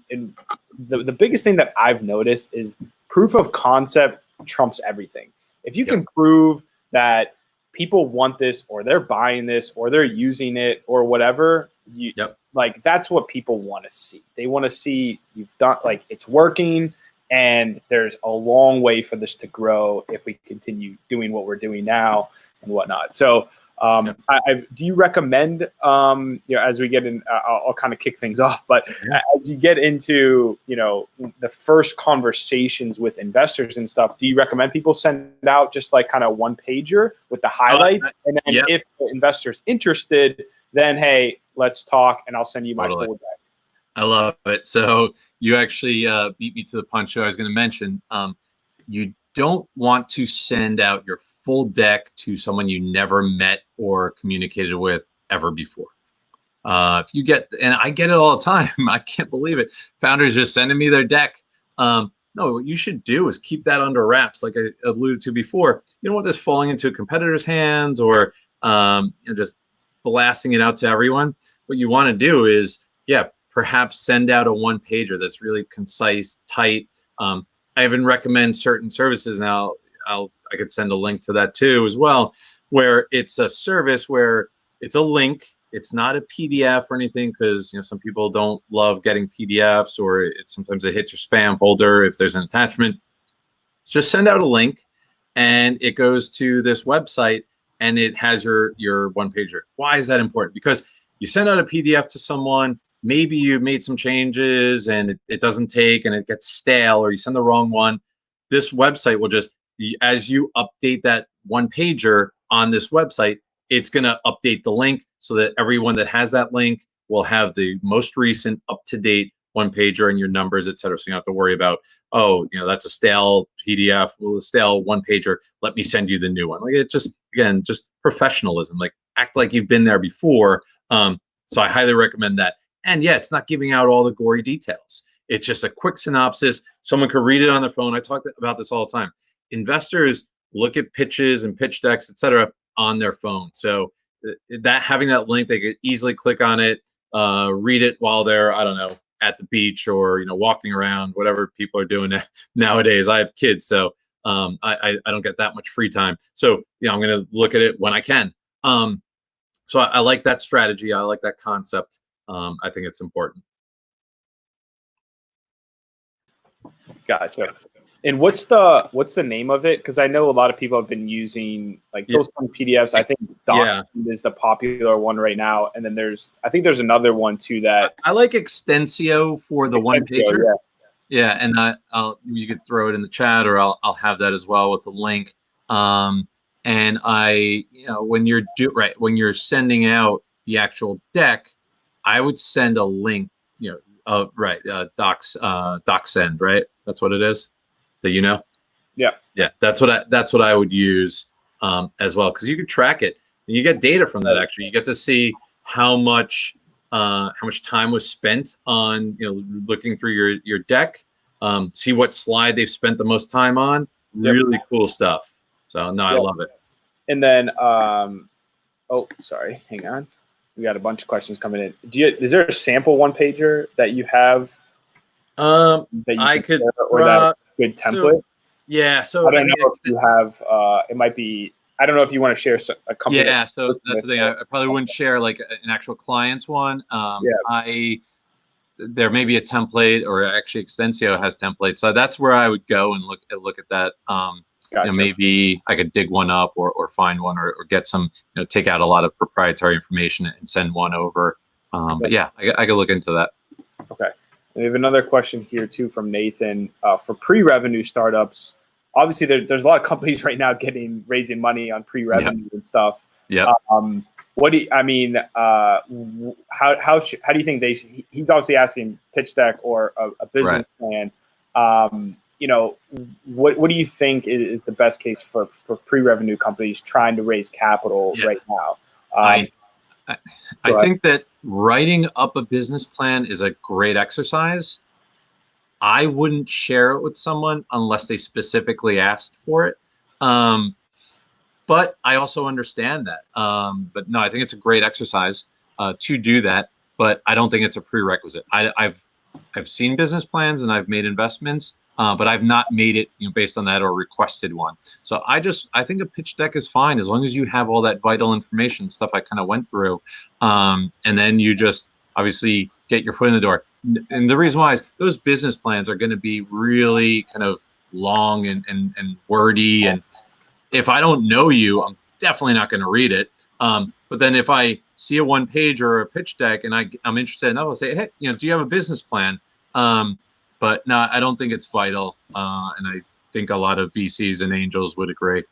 Speaker 1: the biggest thing that I've noticed is proof of concept trumps everything. If you can prove that people want this or they're buying this or they're using it or whatever, like that's what people want to see. They want to see you've done, like, it's working, and there's a long way for this to grow if we continue doing what we're doing now and whatnot. So do you recommend, as we get in, I'll kind of kick things off, but as you get into, the first conversations with investors and stuff, do you recommend people send out just like kind of one pager with the highlights? And then if the investor's interested, then, hey, let's talk and I'll send you my full deck.
Speaker 2: I love it. So you actually beat me to the punch. I was going to mention, you don't want to send out your full deck to someone you never met or communicated with ever before. If you get, and I get it all the time, I can't believe it. Founders just sending me their deck. No, what you should do is keep that under wraps, like I alluded to before. You don't want this falling into a competitor's hands or just blasting it out to everyone. What you want to do is, perhaps send out a one-pager that's really concise, tight. I even recommend certain services now. I could send a link to that too as well, where it's a service where it's a link. It's not a PDF or anything, because some people don't love getting PDFs, or sometimes it hits your spam folder if there's an attachment. Just send out a link, and it goes to this website, and it has your one pager. Why is that important? Because you send out a PDF to someone, maybe you made some changes and it doesn't take and it gets stale, or you send the wrong one. This website will just, as you update that one pager on this website, it's going to update the link so that everyone that has that link will have the most recent up-to-date one pager and your numbers, et cetera. So you don't have to worry about, that's a stale PDF, a stale one pager. Let me send you the new one. Like, it just, again, just professionalism, like act like you've been there before. So I highly recommend that. And it's not giving out all the gory details. It's just a quick synopsis. Someone could read it on their phone. I talk about this all the time. Investors look at pitches and pitch decks, et cetera, on their phone. So that having that link, they could easily click on it, read it while they're, I don't know, at the beach or walking around, whatever people are doing nowadays. I have kids, so I don't get that much free time. So I'm going to look at it when I can. So I like that strategy. I like that concept. I think it's important.
Speaker 1: Gotcha. And what's the name of it? Because I know a lot of people have been using like those kind of PDFs. I think Doc is the popular one right now, and then I think there's another one too that
Speaker 2: I like Extensio for the one pager.
Speaker 1: Yeah,
Speaker 2: and you could throw it in the chat, or I'll have that as well with the link. And when you're sending out the actual deck, I would send a link. Doc send, right? That's what it is. Yeah. That's what I would use as well, because you could track it and you get data from that. Actually, you get to see how much time was spent on looking through your deck. See what slide they've spent the most time on. Really cool stuff. So I love it.
Speaker 1: And then oh, sorry, hang on. We got a bunch of questions coming in. Is there a sample one pager that you have?
Speaker 2: That you could,
Speaker 1: or that good template.
Speaker 2: So
Speaker 1: I don't know if you have. It might be. I don't know if you want to share a company.
Speaker 2: Yeah, so that's the thing. I probably wouldn't share like an actual client's one. There may be a template, or actually Extensio has templates. So that's where I would go and look at that.
Speaker 1: Gotcha.
Speaker 2: Maybe I could dig one up or find one or get some, take out a lot of proprietary information and send one over. But yeah, I could look into that.
Speaker 1: Okay. And we have another question here too from Nathan. For pre-revenue startups, obviously there's a lot of companies right now raising money on pre-revenue and stuff.
Speaker 2: Yeah.
Speaker 1: What do you, I mean? How do you think he's obviously asking pitch deck or a business plan. What do you think is the best case for pre-revenue companies trying to raise capital right now?
Speaker 2: I think that writing up a business plan is a great exercise. I wouldn't share it with someone unless they specifically asked for it. But I also understand that. But no, I think it's a great exercise to do that. But I don't think it's a prerequisite. I've seen business plans and I've made investments, but I've not made it based on that or requested one. So I think a pitch deck is fine as long as you have all that vital information, stuff I kind of went through, and then you just obviously get your foot in the door. And the reason why is those business plans are going to be really kind of long and wordy, and if I don't know you, I'm definitely not going to read it. But then if I see a one page or a pitch deck and I'm interested, I'll say, hey, do you have a business plan? But no, I don't think it's vital. And I think a lot of VCs and angels would agree.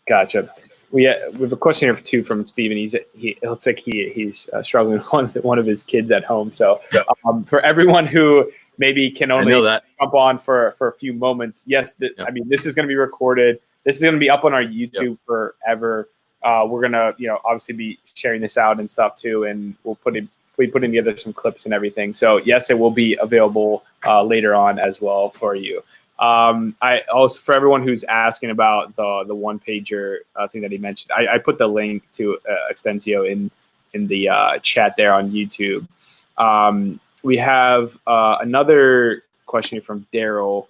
Speaker 1: Gotcha. We have a question here too from Steven. It looks like he's struggling with one of his kids at home. So for everyone who maybe can only jump on for a few moments, yes, I mean, this is going to be recorded. This is going to be up on our YouTube forever. We're going to, obviously be sharing this out and stuff too. And we'll be putting together some clips and everything. So yes, it will be available later on as well for you. I also, for everyone who's asking about the one pager thing that he mentioned, I put the link to Extensio in the chat there on YouTube. We have another question from Daryl.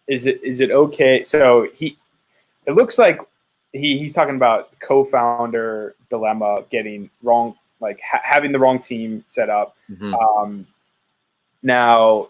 Speaker 1: Is it okay? So it looks like he's talking about co-founder dilemma, getting wrong, like having the wrong team set up. Mm-hmm. Now,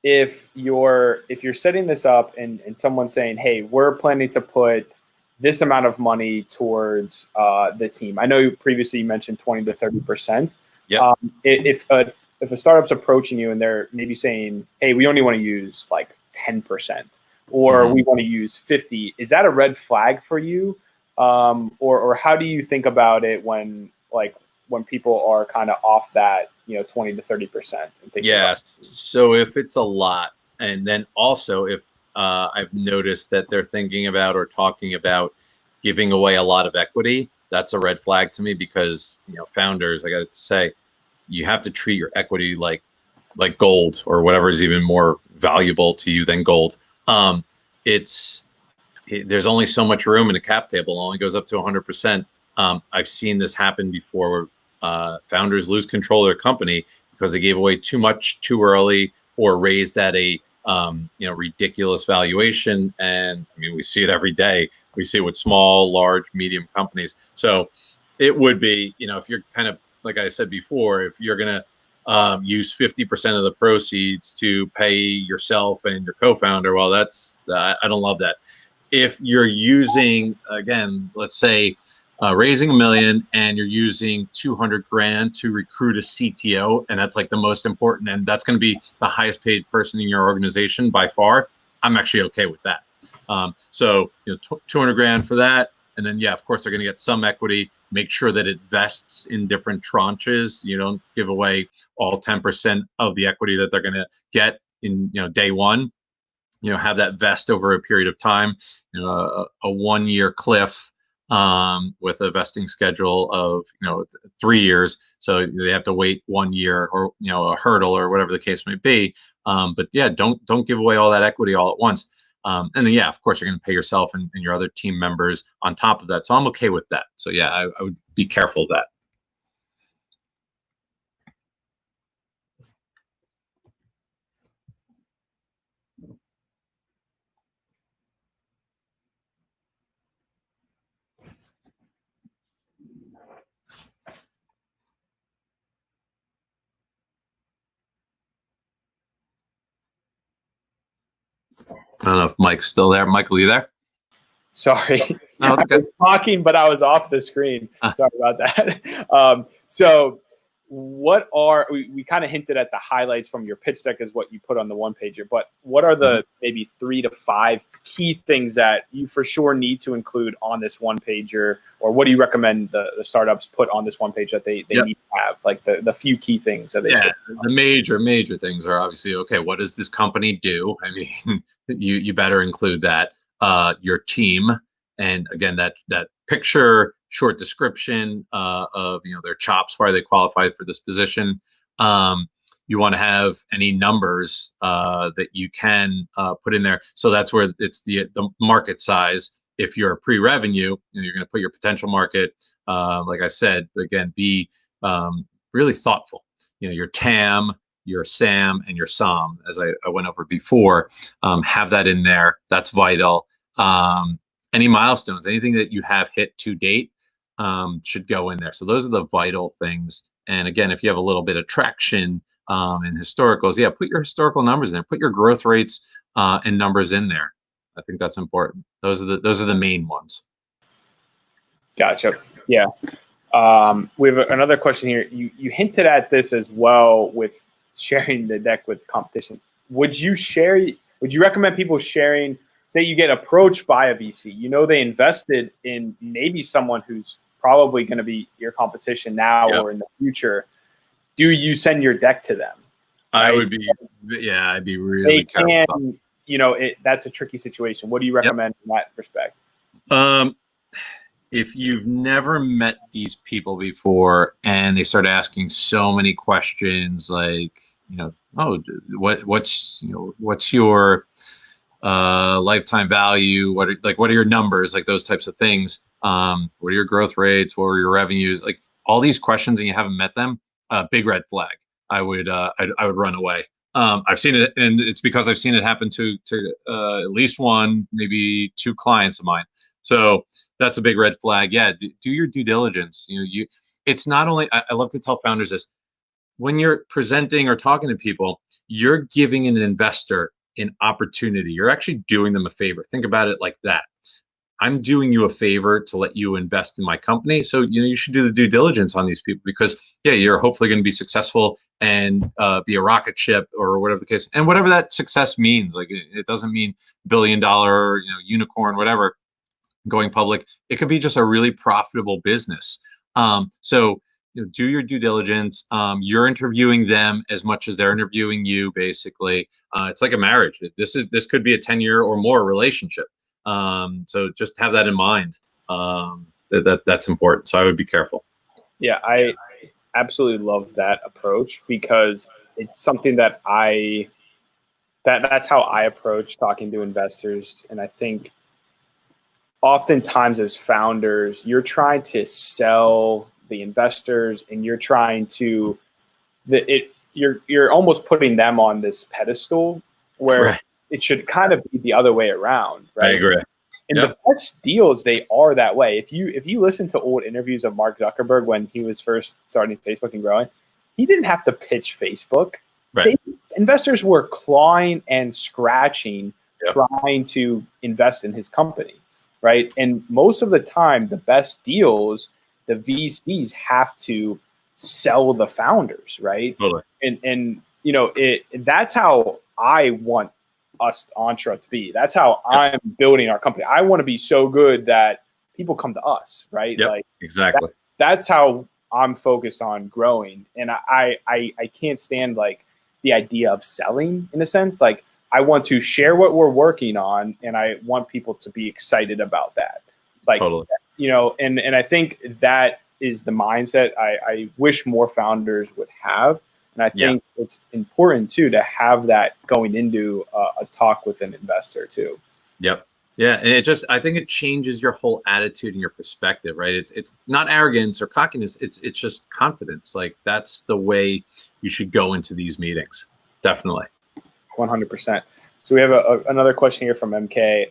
Speaker 1: if you're setting this up and someone's saying, hey, we're planning to put this amount of money towards the team. I know previously you mentioned 20 to 30%.
Speaker 2: Yeah.
Speaker 1: If a startup's approaching you and they're maybe saying, hey, we only want to use like 10%, or we want to use 50, is that a red flag for you? Or how do you think about it when people are kind of off that, 20 to 30%?
Speaker 2: Yeah. So if it's a lot, and then also if I've noticed that they're thinking about or talking about giving away a lot of equity, that's a red flag to me, because founders, I got to say, you have to treat your equity like gold, or whatever is even more valuable to you than gold. It's there's only so much room in a cap table. It only goes up to 100%. I've seen this happen before where founders lose control of their company because they gave away too much too early or raised at a ridiculous valuation. And I mean, we see it every day. We see it with small, large, medium companies. So it would be, if you're kind of, like I said before, if you're going to use 50% of the proceeds to pay yourself and your co-founder, well, I don't love that. If you're using, again, let's say raising $1 million and you're using 200 grand to recruit a CTO, and that's like the most important, and that's going to be the highest paid person in your organization by far, I'm actually okay with that. So 200 grand for that. And then, yeah, of course, they're going to get some equity. Make sure that it vests in different tranches. You don't give away all 10% of the equity that they're going to get in day one. Have that vest over a period of time. A 1-year cliff with a vesting schedule of 3 years. So they have to wait 1 year, or a hurdle, or whatever the case may be. But yeah, don't give away all that equity all at once. And then, yeah, of course, you're going to pay yourself and your other team members on top of that. So I'm okay with that. So yeah, I would be careful of that. I don't know if Mike's still there. Michael, you there?
Speaker 1: Sorry,
Speaker 2: No,
Speaker 1: I was talking, but I was off the screen. Sorry about that. So we kind of hinted at the highlights from your pitch deck is what you put on the one pager, but what are the maybe 3 to 5 key things that you for sure need to include on this one pager, or what do you recommend the startups put on this one page that they need to have, like the few key things that they should?
Speaker 2: The major things are obviously, okay, what does this company do? I mean, you better include that. Your team, and again, that picture, short description of their chops, why they qualified for this position. You want to have any numbers that you can put in there. So that's where it's the market size. If you're pre-revenue, you're going to put your potential market. Like I said, again, be really thoughtful. Your TAM, your SAM, and your SOM, as I went over before. Have that in there. That's vital. Any milestones, anything that you have hit to date should go in there. So those are the vital things. And again, if you have a little bit of traction in historicals, yeah, put your historical numbers in there. Put your growth rates and numbers in there. I think that's important. Those are the main ones.
Speaker 1: Gotcha. Yeah. We have another question here. You hinted at this as well with sharing the deck with competition. Would you recommend people sharing? Say you get approached by a VC, they invested in maybe someone who's probably going to be your competition now or in the future. Do you send your deck to them?
Speaker 2: Right? I'd be really careful.
Speaker 1: That's a tricky situation. What do you recommend in that respect?
Speaker 2: If you've never met these people before and they start asking so many questions, like, what's your lifetime value? What are your numbers? Like those types of things. What are your growth rates? What are your revenues? Like all these questions, and you haven't met them. Big red flag. I would run away. I've seen it, and it's because I've seen it happen to at least one, maybe 2 clients of mine. So that's a big red flag. Yeah, do your due diligence. It's not only. I love to tell founders this: when you're presenting or talking to people, you're giving an investor an opportunity. You're actually doing them a favor. Think about it like that. I'm doing you a favor to let you invest in my company. So, you should do the due diligence on these people, because you're hopefully going to be successful and be a rocket ship or whatever the case. And whatever that success means, like it doesn't mean $1 billion, unicorn, whatever, going public. It could be just a really profitable business. So do your due diligence. You're interviewing them as much as they're interviewing you, basically. It's like a marriage. This could be a 10-year or more relationship. So just have that in mind. That's important. So I would be careful.
Speaker 1: Yeah, I absolutely love that approach, because it's something that that's how I approach talking to investors. And I think oftentimes as founders, you're trying to sell the investors, and you're trying to you're almost putting them on this pedestal where
Speaker 2: Right.
Speaker 1: it should kind of be the other way around,
Speaker 2: I
Speaker 1: right?
Speaker 2: agree.
Speaker 1: And the best deals, they are that way. If you listen to old interviews of Mark Zuckerberg when he was first starting Facebook and growing, he didn't have to pitch Facebook.
Speaker 2: Right.
Speaker 1: Investors were clawing and scratching,
Speaker 2: Yep.
Speaker 1: trying to invest in his company, right? And most of the time, the best deals, the VCs have to sell the founders, right?
Speaker 2: Totally.
Speaker 1: And that's how I want us Entra to be. That's how I'm building our company. I want to be so good that people come to us, right?
Speaker 2: Yep.
Speaker 1: Like
Speaker 2: Exactly.
Speaker 1: that's how I'm focused on growing. And I can't stand like the idea of selling in a sense. Like I want to share what we're working on, and I want people to be excited about that. Like,
Speaker 2: totally.
Speaker 1: And I think that is the mindset I wish more founders would have. And I think it's important too to have that going into a talk with an investor too.
Speaker 2: Yep. Yeah, and I think it changes your whole attitude and your perspective, right? It's not arrogance or cockiness. It's just confidence. Like that's the way you should go into these meetings. Definitely.
Speaker 1: 100%. So we have another question here from MK.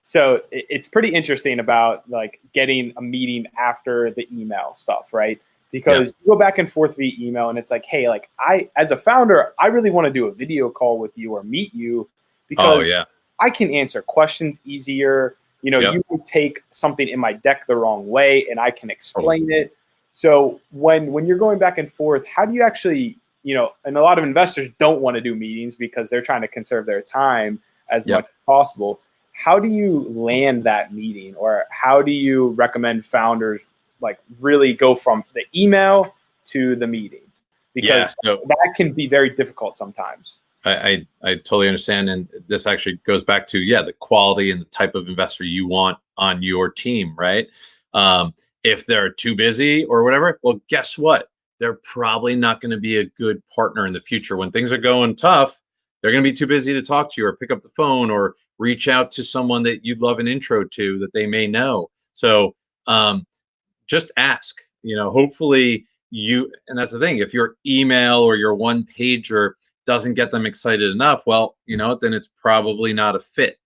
Speaker 1: So it's pretty interesting about like getting a meeting after the email stuff, right? Because you go back and forth via email, and it's like, hey, like as a founder, I really want to do a video call with you or meet you because I can answer questions easier. You would take something in my deck the wrong way, and I can explain it. So when you're going back and forth, how do you actually, and a lot of investors don't want to do meetings because they're trying to conserve their time as much as possible. How do you land that meeting, or how do you recommend founders like really go from the email to the meeting? Because that can be very difficult sometimes.
Speaker 2: I totally understand. And this actually goes back to, the quality and the type of investor you want on your team, right? If they're too busy or whatever, well, guess what? They're probably not going to be a good partner in the future. When things are going tough, they're going to be too busy to talk to you or pick up the phone or reach out to someone that you'd love an intro to that they may know. So just ask, hopefully and that's the thing, if your email or your one pager doesn't get them excited enough, well, then it's probably not a fit.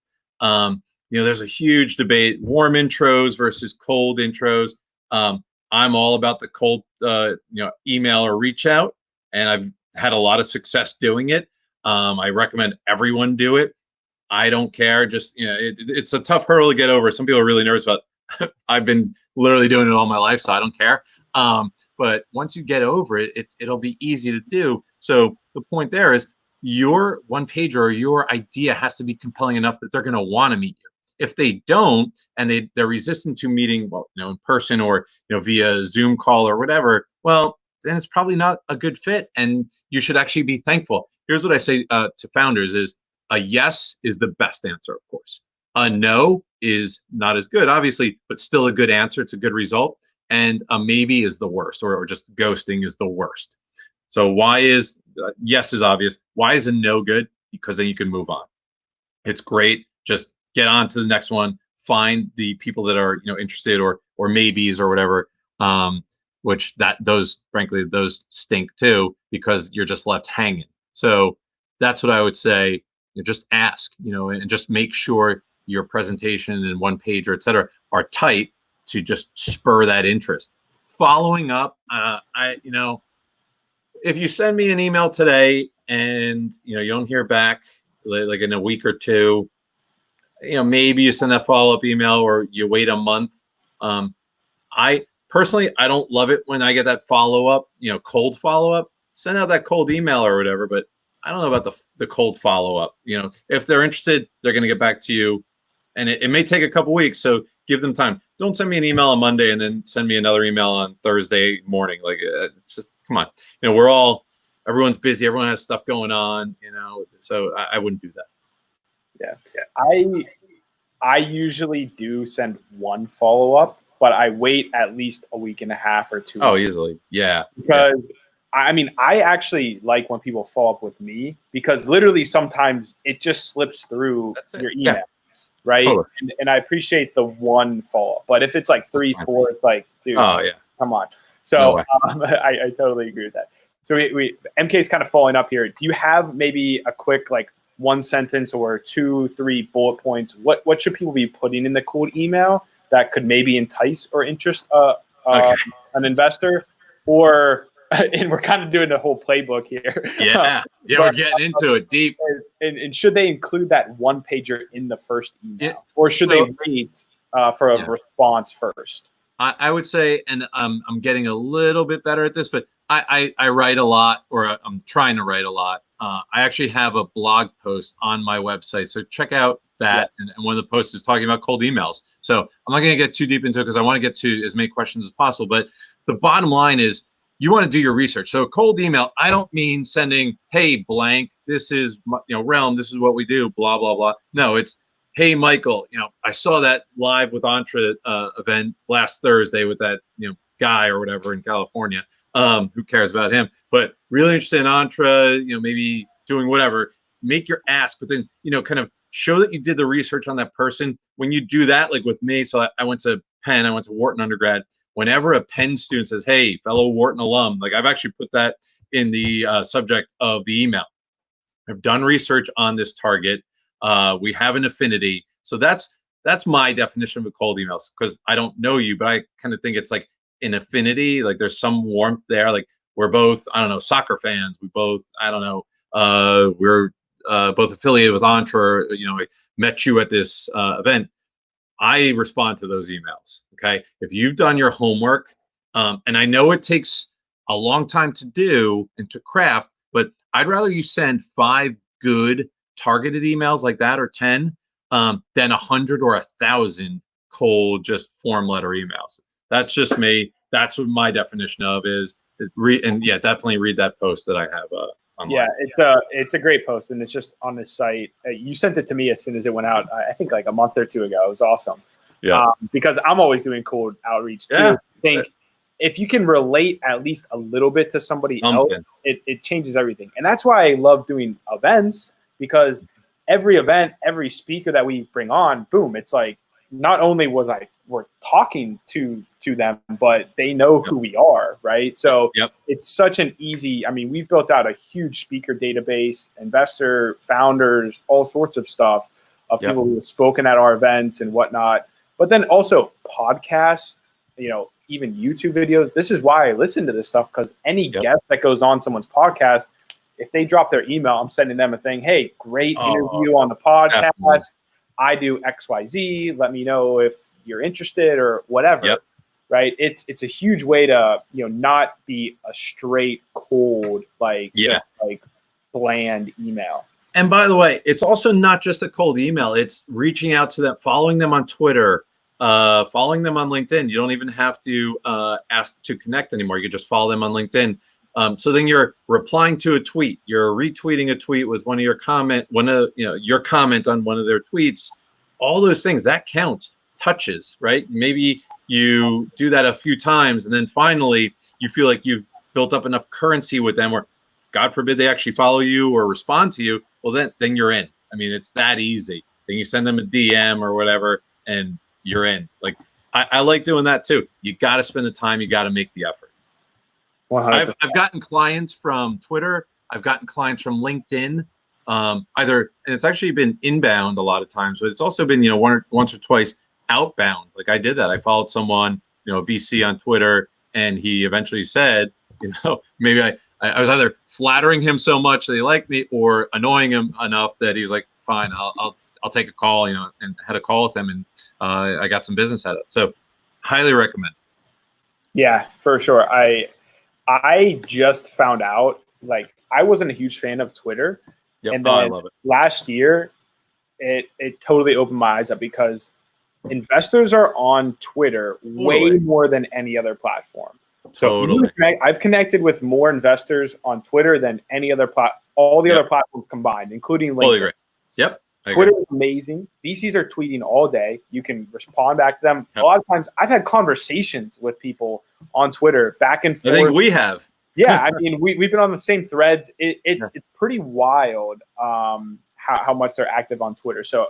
Speaker 2: There's a huge debate, warm intros versus cold intros. I'm all about the cold, email or reach out, and I've had a lot of success doing it. I recommend everyone do it. I don't care. Just, it's a tough hurdle to get over. Some people are really nervous about it. I've been literally doing it all my life, so I don't care. But once you get over it, it'll be easy to do. So the point there is your one page or your idea has to be compelling enough that they're going to want to meet you. If they don't, and they're resistant to meeting, in person or, via Zoom call or whatever, well, then it's probably not a good fit. And you should actually be thankful. Here's what I say to founders is a yes is the best answer, of course. A no is not as good, obviously, but still a good answer. It's a good result. And a maybe is the worst, or just ghosting is the worst. So why is yes is obvious. Why is a no good? Because then you can move on. It's great. Just get on to the next one. Find the people that are interested or maybes or whatever. Which those stink too, because you're just left hanging. So that's what I would say. Just ask, and just make sure your presentation and one pager, et cetera, are tight to just spur that interest. Following up, if you send me an email today and you don't hear back like in a week or two, maybe you send that follow-up email or you wait a month. I personally don't love it when I get that follow-up, cold follow-up. Send out that cold email or whatever, but I don't know about the cold follow-up. If they're interested, they're going to get back to you, and it may take a couple weeks. So give them time. Don't send me an email on Monday and then send me another email on Thursday morning. Like, it's just, come on. Everyone's busy. Everyone has stuff going on. So I wouldn't do that.
Speaker 1: Yeah. I usually do send one follow-up, but I wait at least a week and a half or 2 weeks.
Speaker 2: Oh, easily. Yeah.
Speaker 1: Because I mean, I actually like when people follow up with me because literally sometimes it just slips through your email,
Speaker 2: Yeah,
Speaker 1: right?
Speaker 2: totally.
Speaker 1: And I appreciate the one follow up, but if it's like 3, 4, it's like, dude,
Speaker 2: Oh yeah,
Speaker 1: come on.
Speaker 2: no
Speaker 1: So
Speaker 2: way.
Speaker 1: I totally agree with that. So MK's kind of following up here. Do you have maybe a quick like one sentence or 2, 3 bullet points? What should people be putting in the cold email that could maybe entice or interest an investor? Or and we're kind of doing the whole playbook here.
Speaker 2: Yeah,
Speaker 1: but,
Speaker 2: we're getting into it deep.
Speaker 1: And should they include that one pager in the first email,
Speaker 2: Yeah.
Speaker 1: or should they wait for a response first?
Speaker 2: I would say, and I'm getting a little bit better at this, but I write a lot, or I'm trying to write a lot. I actually have a blog post on my website, so check out that. And one of the posts is talking about cold emails. So I'm not going to get too deep into it because I want to get to as many questions as possible. But the bottom line is, you want to do your research. So a cold email, I don't mean sending, hey, blank, this is, Realm, this is what we do, blah, blah, blah. No, it's, hey, Michael, I saw that live with Entre event last Thursday with that, guy or whatever in California. Who cares about him? But really interested in Entre, maybe doing whatever. Make your ask, but then, kind of show that you did the research on that person. When you do that, like with me, so I went to Penn, I went to Wharton undergrad. Whenever a Penn student says, hey, fellow Wharton alum, like I've actually put that in the subject of the email. I've done research on this target. We have an affinity. So that's my definition of a cold email, because I don't know you, but I kind of think it's like an affinity. Like there's some warmth there. Like we're both, I don't know, soccer fans. We both, I don't know, we're both affiliated with Entre. I met you at this event. I respond to those emails. Okay. If you've done your homework, and I know it takes a long time to do and to craft, but I'd rather you send 5 good targeted emails like that, or 10, than 100 or 1,000 cold, just form letter emails. That's just me. That's what my definition of is. And yeah, definitely read that post that I have online.
Speaker 1: Yeah, it's a great post, and it's just on the site. You sent it to me as soon as it went out. I think like a month or 2 ago. It was awesome.
Speaker 2: Yeah.
Speaker 1: Because I'm always doing cold outreach too.
Speaker 2: Yeah.
Speaker 1: I think if you can relate at least a little bit to somebody else, it changes everything. And that's why I love doing events, because every event, every speaker that we bring on, boom, it's like not only we're talking to them, but they know who we are, right? So it's such an easy, I mean, we've built out a huge speaker database, investor, founders, all sorts of stuff of people who have spoken at our events and whatnot. But then also podcasts, even YouTube videos. This is why I listen to this stuff, because any guest that goes on someone's podcast, if they drop their email, I'm sending them a thing. Hey, great interview on the podcast. Definitely. I do XYZ. Let me know if you're interested or whatever. Right? It's a huge way to not be a straight cold just bland email.
Speaker 2: And by the way, it's also not just a cold email. It's reaching out to them, following them on Twitter, following them on LinkedIn. You don't even have to ask to connect anymore. You can just follow them on LinkedIn. So then you're replying to a tweet. You're retweeting a tweet with one of your comment, your comment on one of their tweets. All those things, that counts. Touches, right? Maybe you do that a few times, and then finally you feel like you've built up enough currency with them, or God forbid they actually follow you or respond to you. Well, then you're in. I mean, it's that easy. Then you send them a DM or whatever, and you're in. Like I like doing that too. You got to spend the time. You got to make the effort.
Speaker 1: 100%.
Speaker 2: I've gotten clients from Twitter. I've gotten clients from LinkedIn. And it's actually been inbound a lot of times, but it's also been once or twice outbound. Like I did that. I followed someone, a VC on Twitter, and he eventually said, maybe I was either flattering him so much that he liked me, or annoying him enough that he was like, fine, I'll take a call, and had a call with him, and I got some business out of it. So highly recommend.
Speaker 1: Yeah, for sure. I just found out, like, I wasn't a huge fan of Twitter. And then
Speaker 2: I love it.
Speaker 1: Last year, it totally opened my eyes up, because investors are on Twitter way more than any other platform.
Speaker 2: Totally.
Speaker 1: So I've connected with more investors on Twitter than any other all the other platforms combined, including LinkedIn.
Speaker 2: Totally agree. Yep.
Speaker 1: Twitter is amazing. VCs are tweeting all day. You can respond back to them. A lot of times I've had conversations with people on Twitter back and forth.
Speaker 2: I think we have.
Speaker 1: Yeah, I mean, we've been on the same threads. It's pretty wild how much they're active on Twitter. So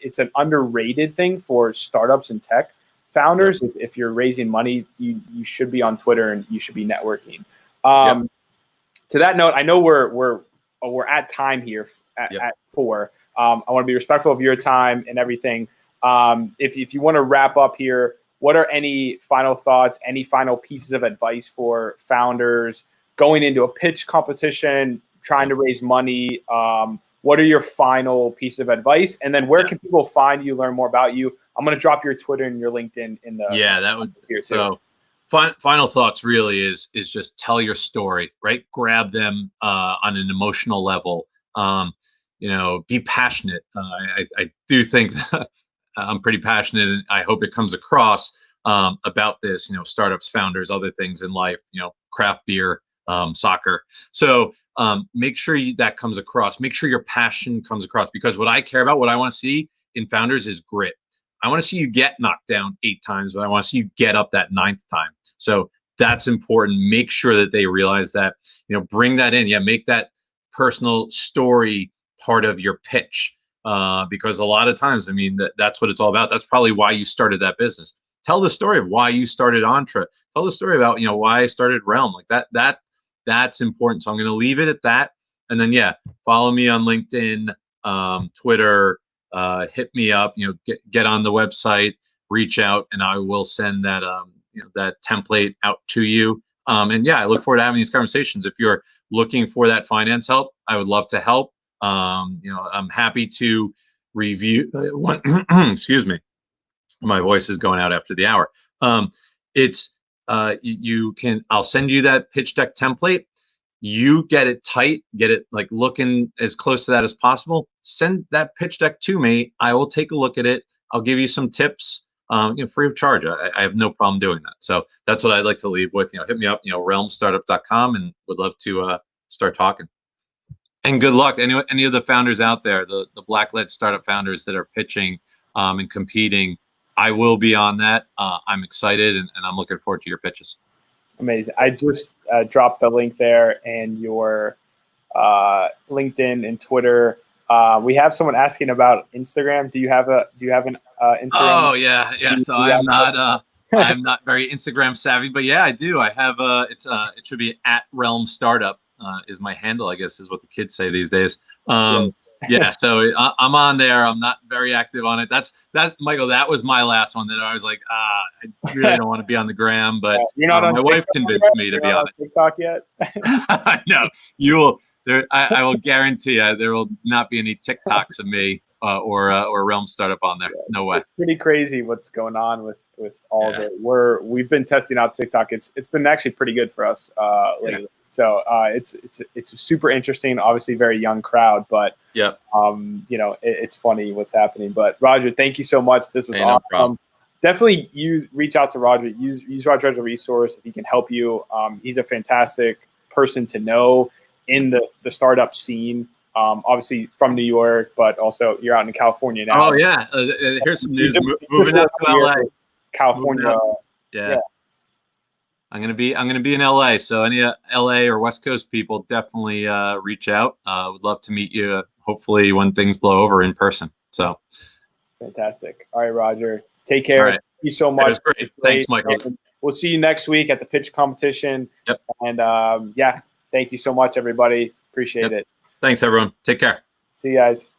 Speaker 1: it's an underrated thing for startups and tech founders. If you're raising money, you should be on Twitter and you should be networking. To that note, I know we're at time here at 4. I want to be respectful of your time and everything. If you want to wrap up here, what are any final thoughts, any final pieces of advice for founders going into a pitch competition, trying to raise money? What are your final pieces of advice? And then where can people find you, learn more about you? I'm going to drop your Twitter and your LinkedIn in the
Speaker 2: that would here too. So final thoughts really is just tell your story, right? Grab them on an emotional level. Be passionate. I do think that I'm pretty passionate, and I hope it comes across about this. Startups, founders, other things in life. Craft beer, soccer. So make sure that comes across. Make sure your passion comes across, because what I care about, what I want to see in founders is grit. I want to see you get knocked down 8 times, but I want to see you get up that 9th time. So that's important. Make sure that they realize that. Bring that in. Yeah, make that personal story part of your pitch, because a lot of times, I mean, that's what it's all about. That's probably why you started that business. Tell the story of why you started Entra. Tell the story about why I started Realm. Like that's important. So I'm going to leave it at that. And then follow me on LinkedIn, Twitter. Hit me up. Get on the website, reach out, and I will send that that template out to you. And I look forward to having these conversations. If you're looking for that finance help, I would love to help. I'm happy to review. Excuse me, my voice is going out after the hour. I'll send you that pitch deck template. You get it tight, get it like looking as close to that as possible. Send that pitch deck to me. I will take a look at it. I'll give you some tips, free of charge. I have no problem doing that. So that's what I'd like to leave with. Hit me up, realmstartup.com, and would love to start talking. And good luck. Any of the founders out there, the Black-led startup founders that are pitching and competing, I will be on that. I'm excited, and I'm looking forward to your pitches.
Speaker 1: Amazing. I just dropped the link there, and your LinkedIn and Twitter. We have someone asking about Instagram. Do you have an Instagram?
Speaker 2: Oh yeah. So I'm not I'm not very Instagram savvy, but I do. I have it should be @Realm Startup is my handle, I guess is what the kids say these days. So I'm on there. I'm not very active on it. Michael, that was my last one that I was like, I really don't want to be on the gram, but
Speaker 1: you're not on
Speaker 2: my wife convinced me to be on it.
Speaker 1: TikTok yet?
Speaker 2: No, you will. I will guarantee you there will not be any TikToks of me or Realm Startup on there. No way. It's
Speaker 1: pretty crazy what's going on with all of it. We've been testing out TikTok. It's been actually pretty good for us lately. So it's super interesting. Obviously, very young crowd, but it's funny what's happening. But Roger, thank you so much. This was awesome. No, definitely reach out to Roger. Use Roger as a resource if he can help you. He's a fantastic person to know in the startup scene. Obviously from New York, but also you're out in California now.
Speaker 2: Oh yeah, here's some news. Moving out to LA,
Speaker 1: California.
Speaker 2: Yeah. I'm gonna be in LA. So any LA or West Coast people, definitely reach out. Would love to meet you. Hopefully when things blow over in person. So
Speaker 1: fantastic. All right, Roger. Take care.
Speaker 2: Right.
Speaker 1: Thank you so much.
Speaker 2: It was great. Thanks, Michael.
Speaker 1: And we'll see you next week at the pitch competition.
Speaker 2: Yep.
Speaker 1: And thank you so much, everybody. Appreciate it.
Speaker 2: Thanks, everyone. Take care.
Speaker 1: See you guys.